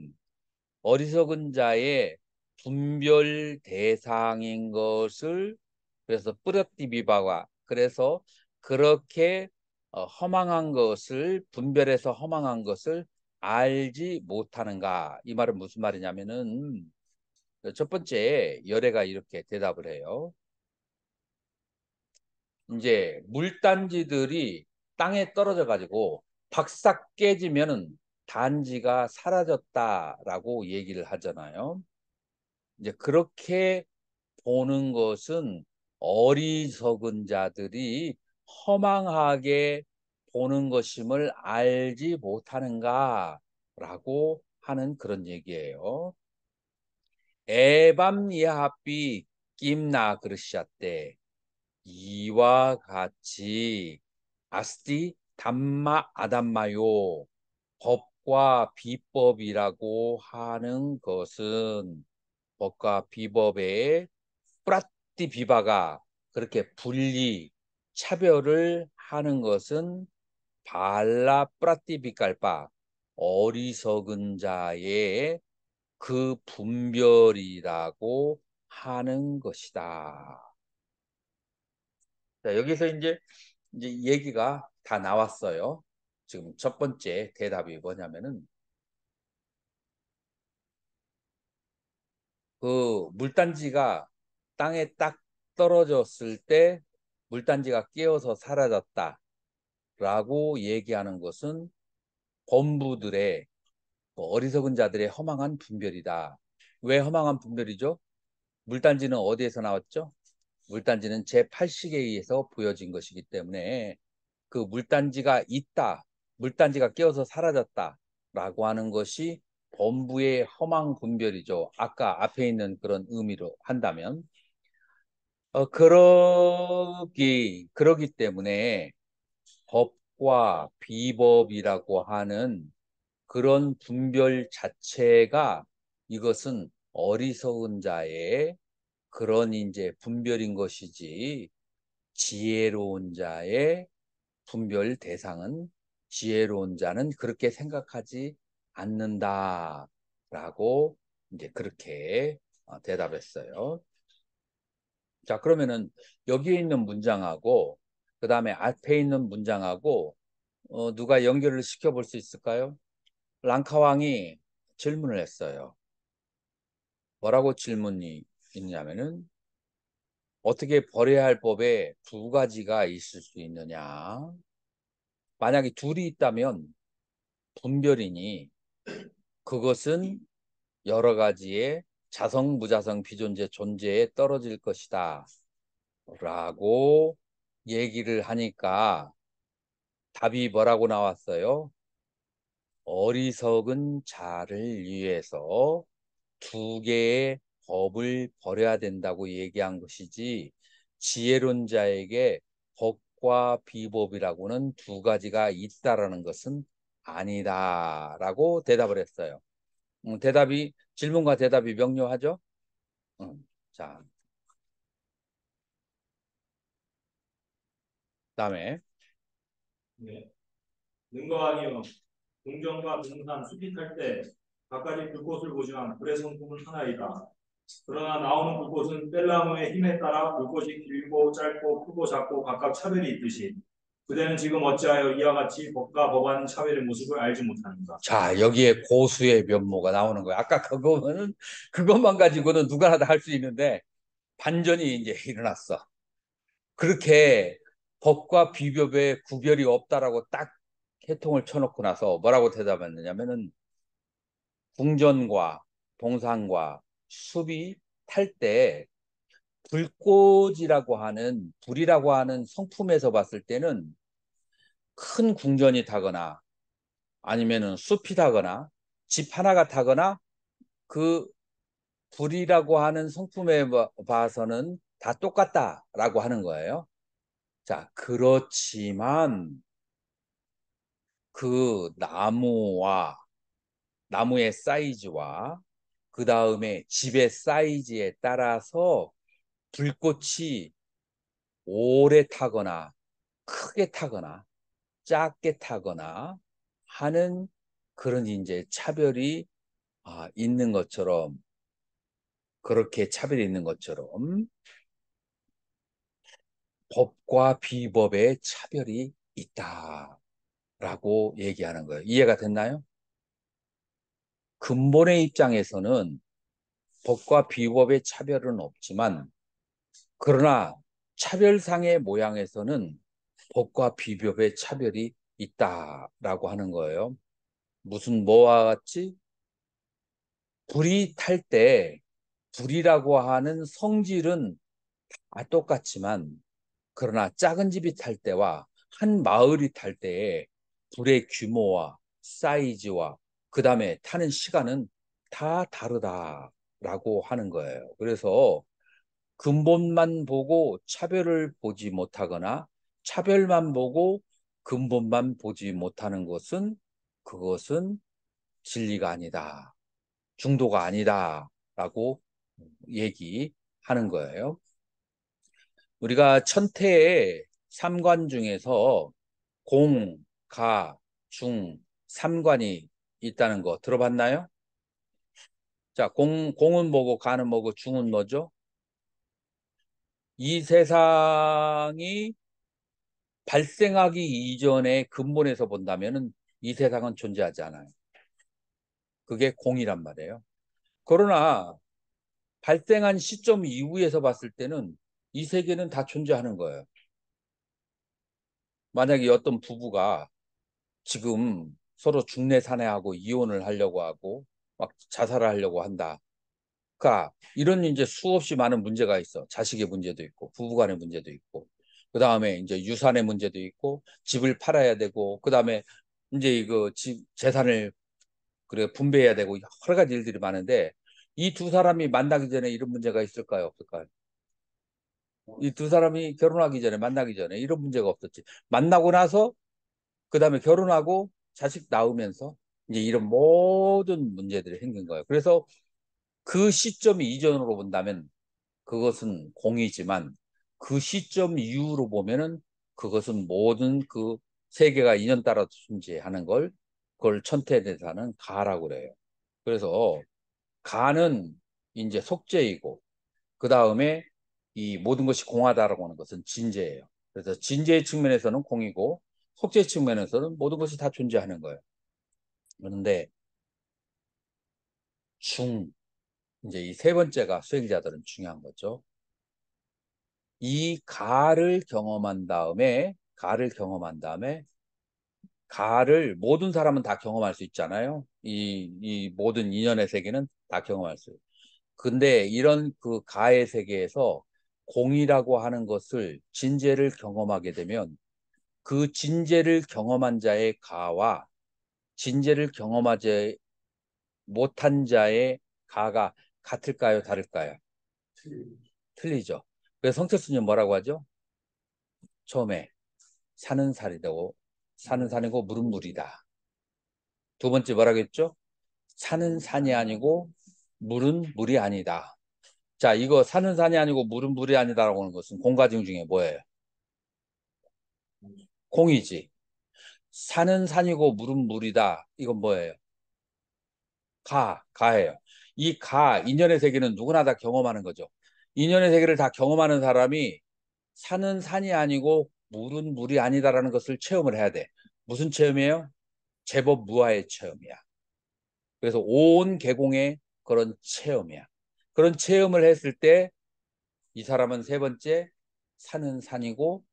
어리석은 자의 분별 대상인 것을 그래서 뿌렸디비바와 그래서 그렇게 허망한 것을 분별해서 허망한 것을 알지 못하는가 이 말은 무슨 말이냐면은 첫 번째 열애가 이렇게 대답을 해요. 이제 물단지들이 땅에 떨어져 가지고 박삭 깨지면은 단지가 사라졌다라고 얘기를 하잖아요. 이제 그렇게 보는 것은 어리석은 자들이 허망하게 보는 것임을 알지 못하는가라고 하는 그런 얘기예요. 에밤예하삐 김나 그르샤때 이와 같이 아스티 담마 아담마요 법과 비법이라고 하는 것은 법과 비법의 프라티 비바가 그렇게 분리 차별을 하는 것은 발라 프라티 비깔바 어리석은 자의 그 분별이라고 하는 것이다. 자, 여기서 이제 얘기가 다 나왔어요. 지금 첫 번째 대답이 뭐냐면은 그 물단지가 땅에 딱 떨어졌을 때 물단지가 깨어서 사라졌다라고 얘기하는 것은 범부들의 어리석은 자들의 허망한 분별이다. 왜 허망한 분별이죠? 물단지는 어디에서 나왔죠? 물단지는 제8식에 의해서 보여진 것이기 때문에 그 물단지가 있다, 물단지가 깨어서 사라졌다라고 하는 것이 범부의 허망 분별이죠. 아까 앞에 있는 그런 의미로 한다면 그러기 때문에 법과 비법이라고 하는 그런 분별 자체가 이것은 어리석은 자의 그런 이제 분별인 것이지 지혜로운 자의 분별 대상은 지혜로운 자는 그렇게 생각하지 않는다라고 이제 그렇게 대답했어요. 자, 그러면은 여기에 있는 문장하고 그다음에 앞에 있는 문장하고 누가 연결을 시켜볼 수 있을까요? 랑카 왕이 질문을 했어요. 뭐라고 질문이 있냐면은 어떻게 버려야 할 법에 두 가지가 있을 수 있느냐? 만약에 둘이 있다면 분별이니 그것은 여러 가지의 자성, 무자성, 비존재, 존재에 떨어질 것이다. 라고 얘기를 하니까 답이 뭐라고 나왔어요? 어리석은 자를 위해서 두 개의 법을 버려야 된다고 얘기한 것이지 지혜로운 자에게 법과 비법이라고는 두 가지가 있다라는 것은 아니다라고 대답을 했어요. 대답이 질문과 대답이 명료하죠? 자, 그다음에 네. 능거 아니요 동정과 동산 숲이 탈 때 각가지 불꽃을 보지만 불의 성품은 하나이다. 그러나 나오는 불꽃은 뗄나무의 힘에 따라 불꽃이 길고 짧고 크고 작고 각각 차별이 있듯이 그대는 지금 어찌하여 이와 같이 법과 법한 차별의 모습을 알지 못하는가? 자, 여기에 고수의 면모가 나오는 거예요. 아까 그거는 그것만 가지고는 누구나 다 할 수 있는데 반전이 이제 일어났어. 그렇게 법과 비법의 구별이 없다라고 딱 해통을 쳐놓고 나서 뭐라고 대답했느냐면은 궁전과 동산과 숲이 탈 때 불꽃이라고 하는 불이라고 하는 성품에서 봤을 때는 큰 궁전이 타거나 아니면은 숲이 타거나 집 하나가 타거나 그 불이라고 하는 성품에 봐서는 다 똑같다라고 하는 거예요. 자, 그렇지만 그 나무의 사이즈와 그 다음에 집의 사이즈에 따라서 불꽃이 오래 타거나 크게 타거나 작게 타거나 하는 그런 이제 차별이 있는 것처럼 그렇게 차별이 있는 것처럼 법과 비법의 차별이 있다라고 얘기하는 거예요. 이해가 됐나요? 근본의 입장에서는 법과 비법의 차별은 없지만 그러나 차별상의 모양에서는 법과 비법의 차별이 있다라고 하는 거예요. 무슨 뭐와 같이 불이 탈 때 불이라고 하는 성질은 다 똑같지만 그러나 작은 집이 탈 때와 한 마을이 탈 때의 불의 규모와 사이즈와 그 다음에 타는 시간은 다 다르다라고 하는 거예요. 그래서 근본만 보고 차별을 보지 못하거나 차별만 보고 근본만 보지 못하는 것은 그것은 진리가 아니다. 중도가 아니다라고 얘기하는 거예요. 우리가 천태의 삼관 중에서 공, 가, 중, 삼관이 있다는 거 들어봤나요? 자, 공은 뭐고 가는 뭐고 중은 뭐죠? 이 세상이 발생하기 이전의 근본에서 본다면은 이 세상은 존재하지 않아요. 그게 공이란 말이에요. 그러나 발생한 시점 이후에서 봤을 때는 이 세계는 다 존재하는 거예요. 만약에 어떤 부부가 지금 서로 중매살해하고 이혼을 하려고 하고 막 자살을 하려고 한다. 그러니까 이런 이제 수없이 많은 문제가 있어. 자식의 문제도 있고 부부간의 문제도 있고 그다음에 이제 유산의 문제도 있고 집을 팔아야 되고 그다음에 이제 이거 집 재산을 그래 분배해야 되고 여러 가지 일들이 많은데 이 두 사람이 만나기 전에 이런 문제가 있을까요? 없을까요? 이 두 사람이 결혼하기 전에 만나기 전에 이런 문제가 없었지. 만나고 나서 그다음에 결혼하고 자식 낳으면서 이제 이런 모든 문제들이 생긴 거예요. 그래서 그 시점 이전으로 본다면 그것은 공이지만 그 시점 이후로 보면은 그것은 모든 그 세계가 인연 따라 존재하는 걸 그걸 천태대사는 가라고 그래요. 그래서 가는 이제 속죄이고 그 다음에 이 모든 것이 공하다라고 하는 것은 진재예요. 그래서 진재의 측면에서는 공이고 속죄 측면에서는 모든 것이 다 존재하는 거예요. 그런데 이제 이 세 번째가 수행자들은 중요한 거죠. 이 가를 모든 사람은 다 경험할 수 있잖아요. 이 모든 인연의 세계는 다 경험할 수 있어요. 근데 이런 그 가의 세계에서 공이라고 하는 것을 진재를 경험하게 되면 그 진재를 경험한 자의 가와 진재를 경험하지 못한 자의 가가 같을까요? 다를까요? 틀리죠. 그래서 성철스님 뭐라고 하죠? 처음에 산은 산이고 물은 물이다. 두 번째 뭐라고 했죠? 산은 산이 아니고 물은 물이 아니다. 자, 이거 산은 산이 아니고 물은 물이 아니다라고 하는 것은 공과증 중에 뭐예요? 공이지. 산은 산이고 물은 물이다. 이건 뭐예요? 가예요. 이 인연의 세계는 누구나 다 경험하는 거죠. 인연의 세계를 다 경험하는 사람이 산은 산이 아니고 물은 물이 아니다라는 것을 체험을 해야 돼. 무슨 체험이에요? 제법 무아의 체험이야. 그래서 온 계공의 그런 체험이야. 그런 체험을 했을 때 이 사람은 세 번째 산은 산이고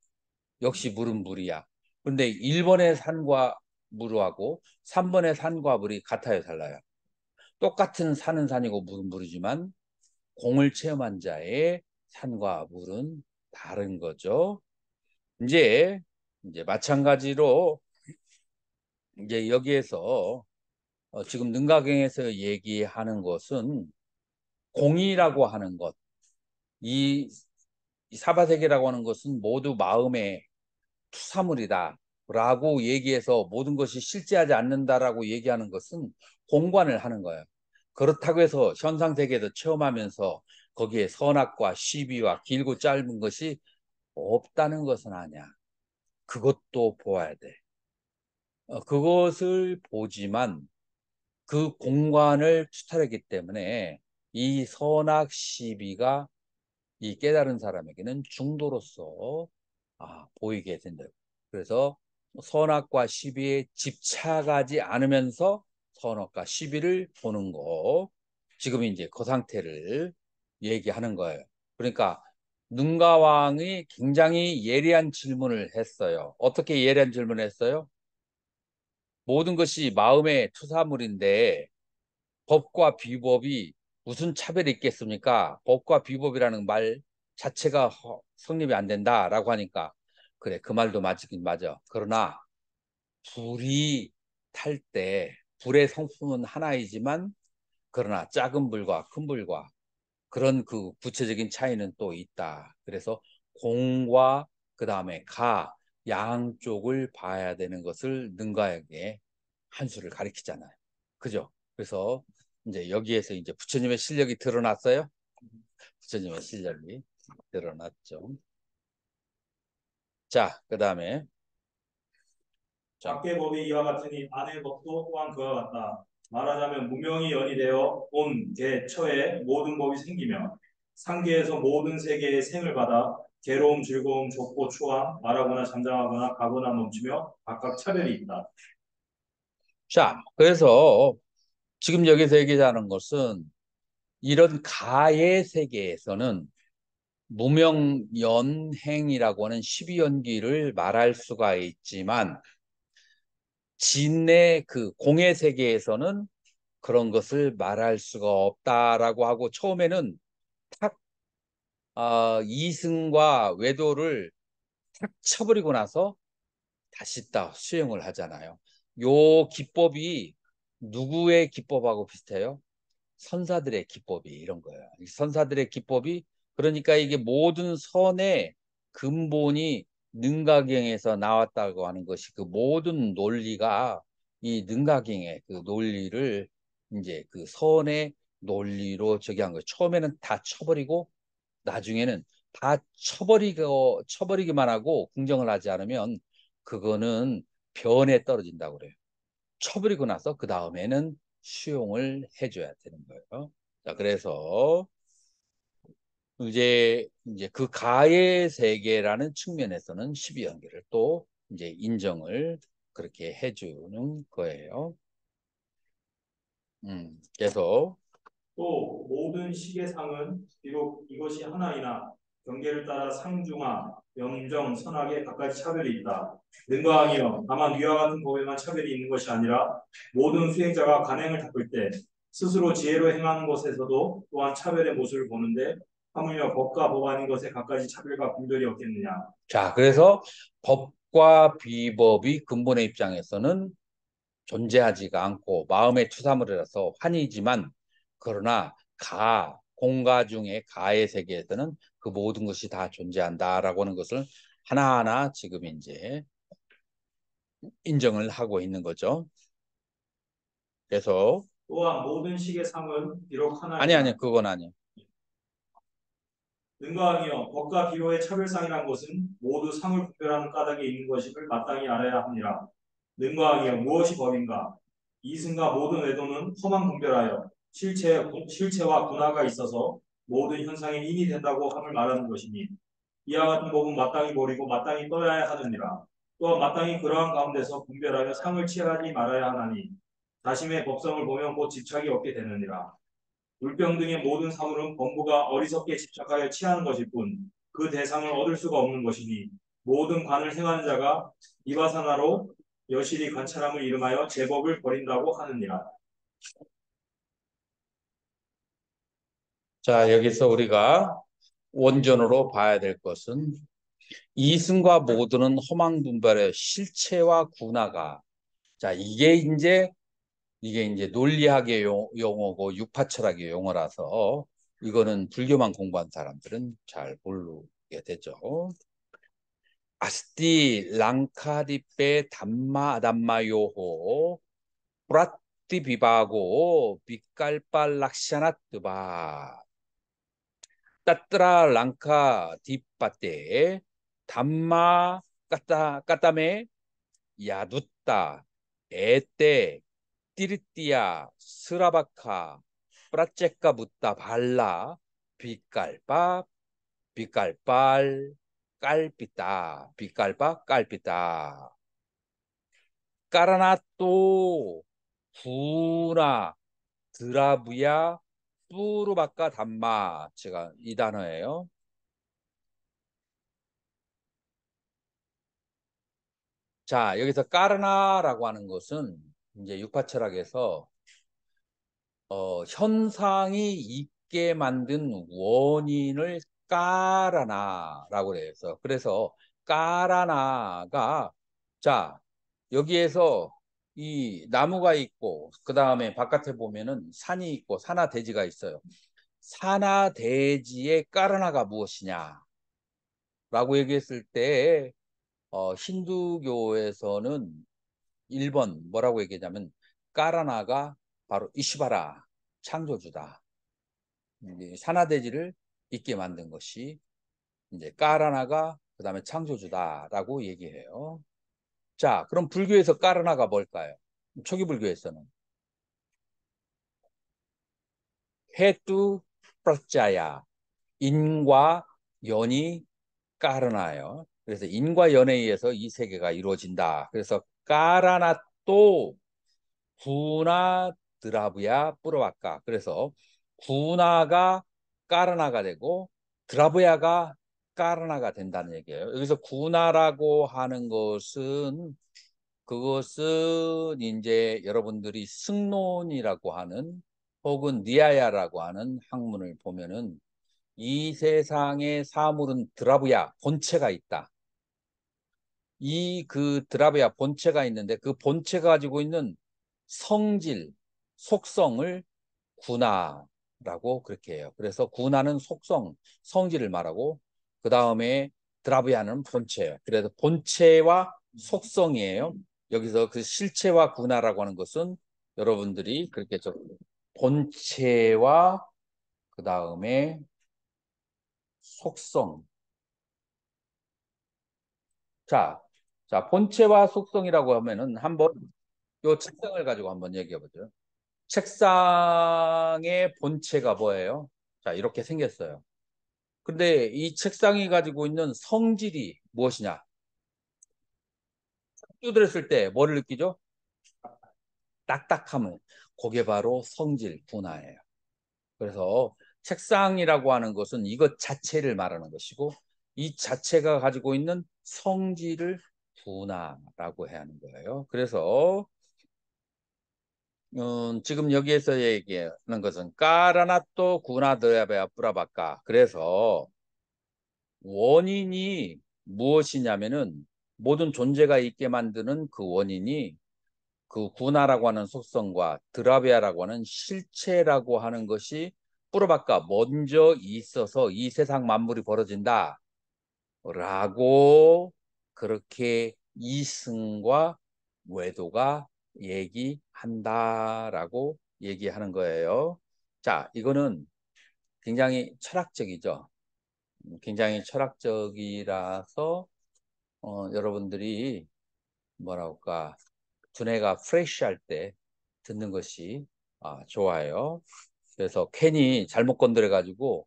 역시 물은 물이야. 그런데 1번의 산과 물하고 3번의 산과 물이 같아요, 달라요? 똑같은 산은 산이고 물은 물이지만 공을 체험한 자의 산과 물은 다른 거죠. 이제 마찬가지로 이제 여기에서 지금 능가경에서 얘기하는 것은 공이라고 하는 것, 이 사바세계라고 하는 것은 모두 마음의 투사물이다라고 얘기해서 모든 것이 실제하지 않는다라고 얘기하는 것은 공관을 하는 거예요. 그렇다고 해서 현상세계도 체험하면서 거기에 선악과 시비와 길고 짧은 것이 없다는 것은 아니야. 그것도 보아야 돼. 그것을 보지만 그 공간을 추탈했기 때문에 이 선악 시비가 이 깨달은 사람에게는 중도로서 보이게 된다. 그래서 선악과 시비에 집착하지 않으면서 선악과 시비를 보는 거. 지금 이제 그 상태를 얘기하는 거예요. 그러니까 능가왕이 굉장히 예리한 질문을 했어요. 어떻게 예리한 질문을 했어요? 모든 것이 마음의 투사물인데 법과 비법이 무슨 차별이 있겠습니까? 법과 비법이라는 말 자체가 성립이 안 된다라고 하니까 그래 그 말도 맞긴 맞아. 그러나 불이 탈 때 불의 성품은 하나이지만 그러나 작은 불과 큰 불과 그런 그 구체적인 차이는 또 있다. 그래서 공과 그 다음에 양쪽을 봐야 되는 것을 능가에게 한 수를 가리키잖아요. 그죠? 그래서 이제 여기에서 이제 부처님의 실력이 드러났어요. 부처님의 실력이 드러났죠. 자, 그 다음에 밖의 법이 이와 같으니 안의 법도 또한 그와 같다. 말하자면 무명이 연이되어 온 개처에 모든 법이 생기며 상계에서 모든 세계의 생을 받아 괴로움, 즐거움, 좁고 추함, 말하거나 잠잠하거나 가거나 멈추며 각각 차별이 있다. 그래서 지금 여기서 얘기하는 것은 이런 가의 세계에서는 무명연행이라고 하는 12연기를 말할 수가 있지만 진의 그 공의 세계에서는 그런 것을 말할 수가 없다라고 하고 처음에는 탁 이승과 외도를 탁 쳐버리고 나서 다시 딱 수용을 하잖아요. 요 기법이 누구의 기법하고 비슷해요? 선사들의 기법이 이런 거예요. 선사들의 기법이 그러니까 이게 모든 선의 근본이 능가경에서 나왔다고 하는 것이 그 모든 논리가 이 능가경의 그 논리를 이제 그 선의 논리로 저기 한 거예요. 처음에는 다 쳐버리고 나중에는 다 쳐버리기만 하고 긍정을 하지 않으면 그거는 변에 떨어진다고 그래요. 쳐버리고 나서 그 다음에는 수용을 해줘야 되는 거예요. 자, 그래서 이제 그 가의 세계라는 측면에서는 12연계를 또 이제 인정을 그렇게 해주는 거예요. 그래서 또 모든 시계상은 비록 이것이 하나이나 경계를 따라 상중하, 명정, 선악에 각가지 차별이 있다. 능과 아니요 다만 위와 같은 법에만 차별이 있는 것이 아니라 모든 수행자가 간행을 닦을 때 스스로 지혜로 행하는 것에서도 또한 차별의 모습을 보는데 하물며 법과 법 아닌 것에 각가지 차별과 분별이 없겠느냐. 자, 그래서 법과 비법이 근본의 입장에서는 존재하지가 않고 마음의 투사물이라서 환희지만 그러나 공가 중에 가의 세계에서는 그 모든 것이 다 존재한다라고 하는 것을 하나하나 지금 이제 인정을 하고 있는 거죠. 그래서 또한 모든 시계상은 비록 아니 하나이나 그건 아니에요. 능가 아니요 법과 비로의 차별상이란 것은 모두 상을 분별하는 까닭에 있는 것임을 마땅히 알아야 합니다. 능가 아니요 무엇이 법인가? 이승과 모든 외도는 험한 분별하여 실체와 분화가 있어서 모든 현상의 인이 된다고 함을 말하는 것이니 이와 같은 법은 마땅히 버리고 마땅히 떠나야 하느니라. 또한 마땅히 그러한 가운데서 분별하여 상을 취하지 말아야 하나니 자신의 법성을 보면 곧 집착이 없게 되느니라. 물병 등의 모든 사물은 범부가 어리석게 집착하여 취하는 것일 뿐 그 대상을 얻을 수가 없는 것이니 모든 관을 행하는 자가 이바사나로 여실히 관찰함을 이름하여 제법을 버린다고 하느니라. 자, 여기서 우리가 원전으로 봐야 될 것은 이승과 모두는 허망 분별의 실체와 군화가 자, 이게 이제 논리학의 용어고 육파철학의 용어라서 이거는 불교만 공부한 사람들은 잘 모르게 되죠. 아스티 랑카디페 담마요호 브라티 비바고 비깔빨 락샤나뜨바 따뜨라 랑카 디빠테 담마 까따메 야두따 에떼 띠리띠야 스라바카 프라체카 붓다 발라 비깔바 비깔빨 깔피다 비깔바 깔피다 까라나또 구나 드라부야 뿌르바까 담마 제가 이 단어예요. 자, 여기서 까르나라고 하는 것은 이제 육파철학에서 현상이 있게 만든 원인을 까라나라고 그래서 까라나가 자 여기에서 이 나무가 있고 그 다음에 바깥에 보면은 산이 있고 산화대지가 있어요. 산화대지의 까라나가 무엇이냐라고 얘기했을 때 힌두교에서는 1번 뭐라고 얘기하냐면 까라나가 바로 이시바라 창조주다. 산화대지를 있게 만든 것이 이제 까라나가 그다음에 창조주다라고 얘기해요. 자, 그럼 불교에서 까라나가 뭘까요? 초기 불교에서는 해뚜 프라짜야 인과 연이 까르나요. 그래서 인과 연에 의해서 이 세계가 이루어진다. 그래서 까라나 또 구나 드라브야 뿌르와까. 그래서 구나가 까르나가 되고 드라브야가 까르나가 된다는 얘기예요. 여기서 구나라고 하는 것은 그것은 이제 여러분들이 승론이라고 하는 혹은 니아야라고 하는 학문을 보면은 이 세상의 사물은 드라브야 본체가 있다. 이 그 드라브야 본체가 있는데 그 본체가 가지고 있는 성질, 속성을 구나라고 그렇게 해요. 그래서 구나는 속성, 성질을 말하고 그 다음에 드라브야는 본체예요. 그래서 본체와 속성이에요. 여기서 그 실체와 군화라고 하는 것은 여러분들이 그렇게 본체와 그 다음에 속성. 자, 본체와 속성이라고 하면은 한번 요 책상을 가지고 한번 얘기해 보죠. 책상의 본체가 뭐예요? 자, 이렇게 생겼어요. 근데 이 책상이 가지고 있는 성질이 무엇이냐? 두드렸을 때 뭐를 느끼죠? 딱딱함을. 그게 바로 성질, 분화예요. 그래서 책상이라고 하는 것은 이것 자체를 말하는 것이고 이 자체가 가지고 있는 성질을 분화라고 해야 하는 거예요. 그래서 지금 여기에서 얘기하는 것은 까라나또 구나드야베야 뿌라바까. 그래서 원인이 무엇이냐면은 모든 존재가 있게 만드는 그 원인이 그 구나라고 하는 속성과 드라비아라고 하는 실체라고 하는 것이 뿌르바까 먼저 있어서 이 세상 만물이 벌어진다 라고 그렇게 이승과 외도가 얘기한다라고 얘기하는 거예요. 자, 이거는 굉장히 철학적이죠. 굉장히 철학적이라서 여러분들이 뭐랄까 두뇌가 프레시할 때 듣는 것이 좋아요. 그래서 괜히 잘못 건드려 가지고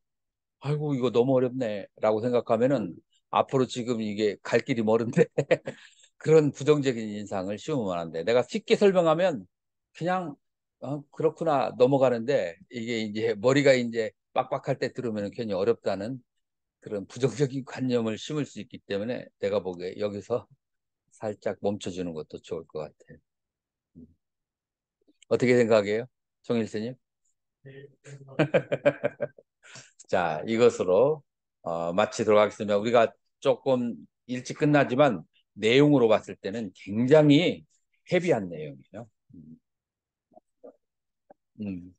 아이고 이거 너무 어렵네 라고 생각하면은 앞으로 지금 이게 갈 길이 멀은데 그런 부정적인 인상을 씌우면 안 돼. 내가 쉽게 설명하면 그냥 그렇구나 넘어가는데 이게 이제 머리가 이제 빡빡할 때 들으면 괜히 어렵다는 그런 부정적인 관념을 심을 수 있기 때문에 내가 보기에 여기서 살짝 멈춰주는 것도 좋을 것 같아요. 음. 어떻게 생각해요? 송일스님? 자, 이것으로 마치도록 하겠습니다. 우리가 조금 일찍 끝나지만 내용으로 봤을 때는 굉장히 헤비한 내용이에요. 음.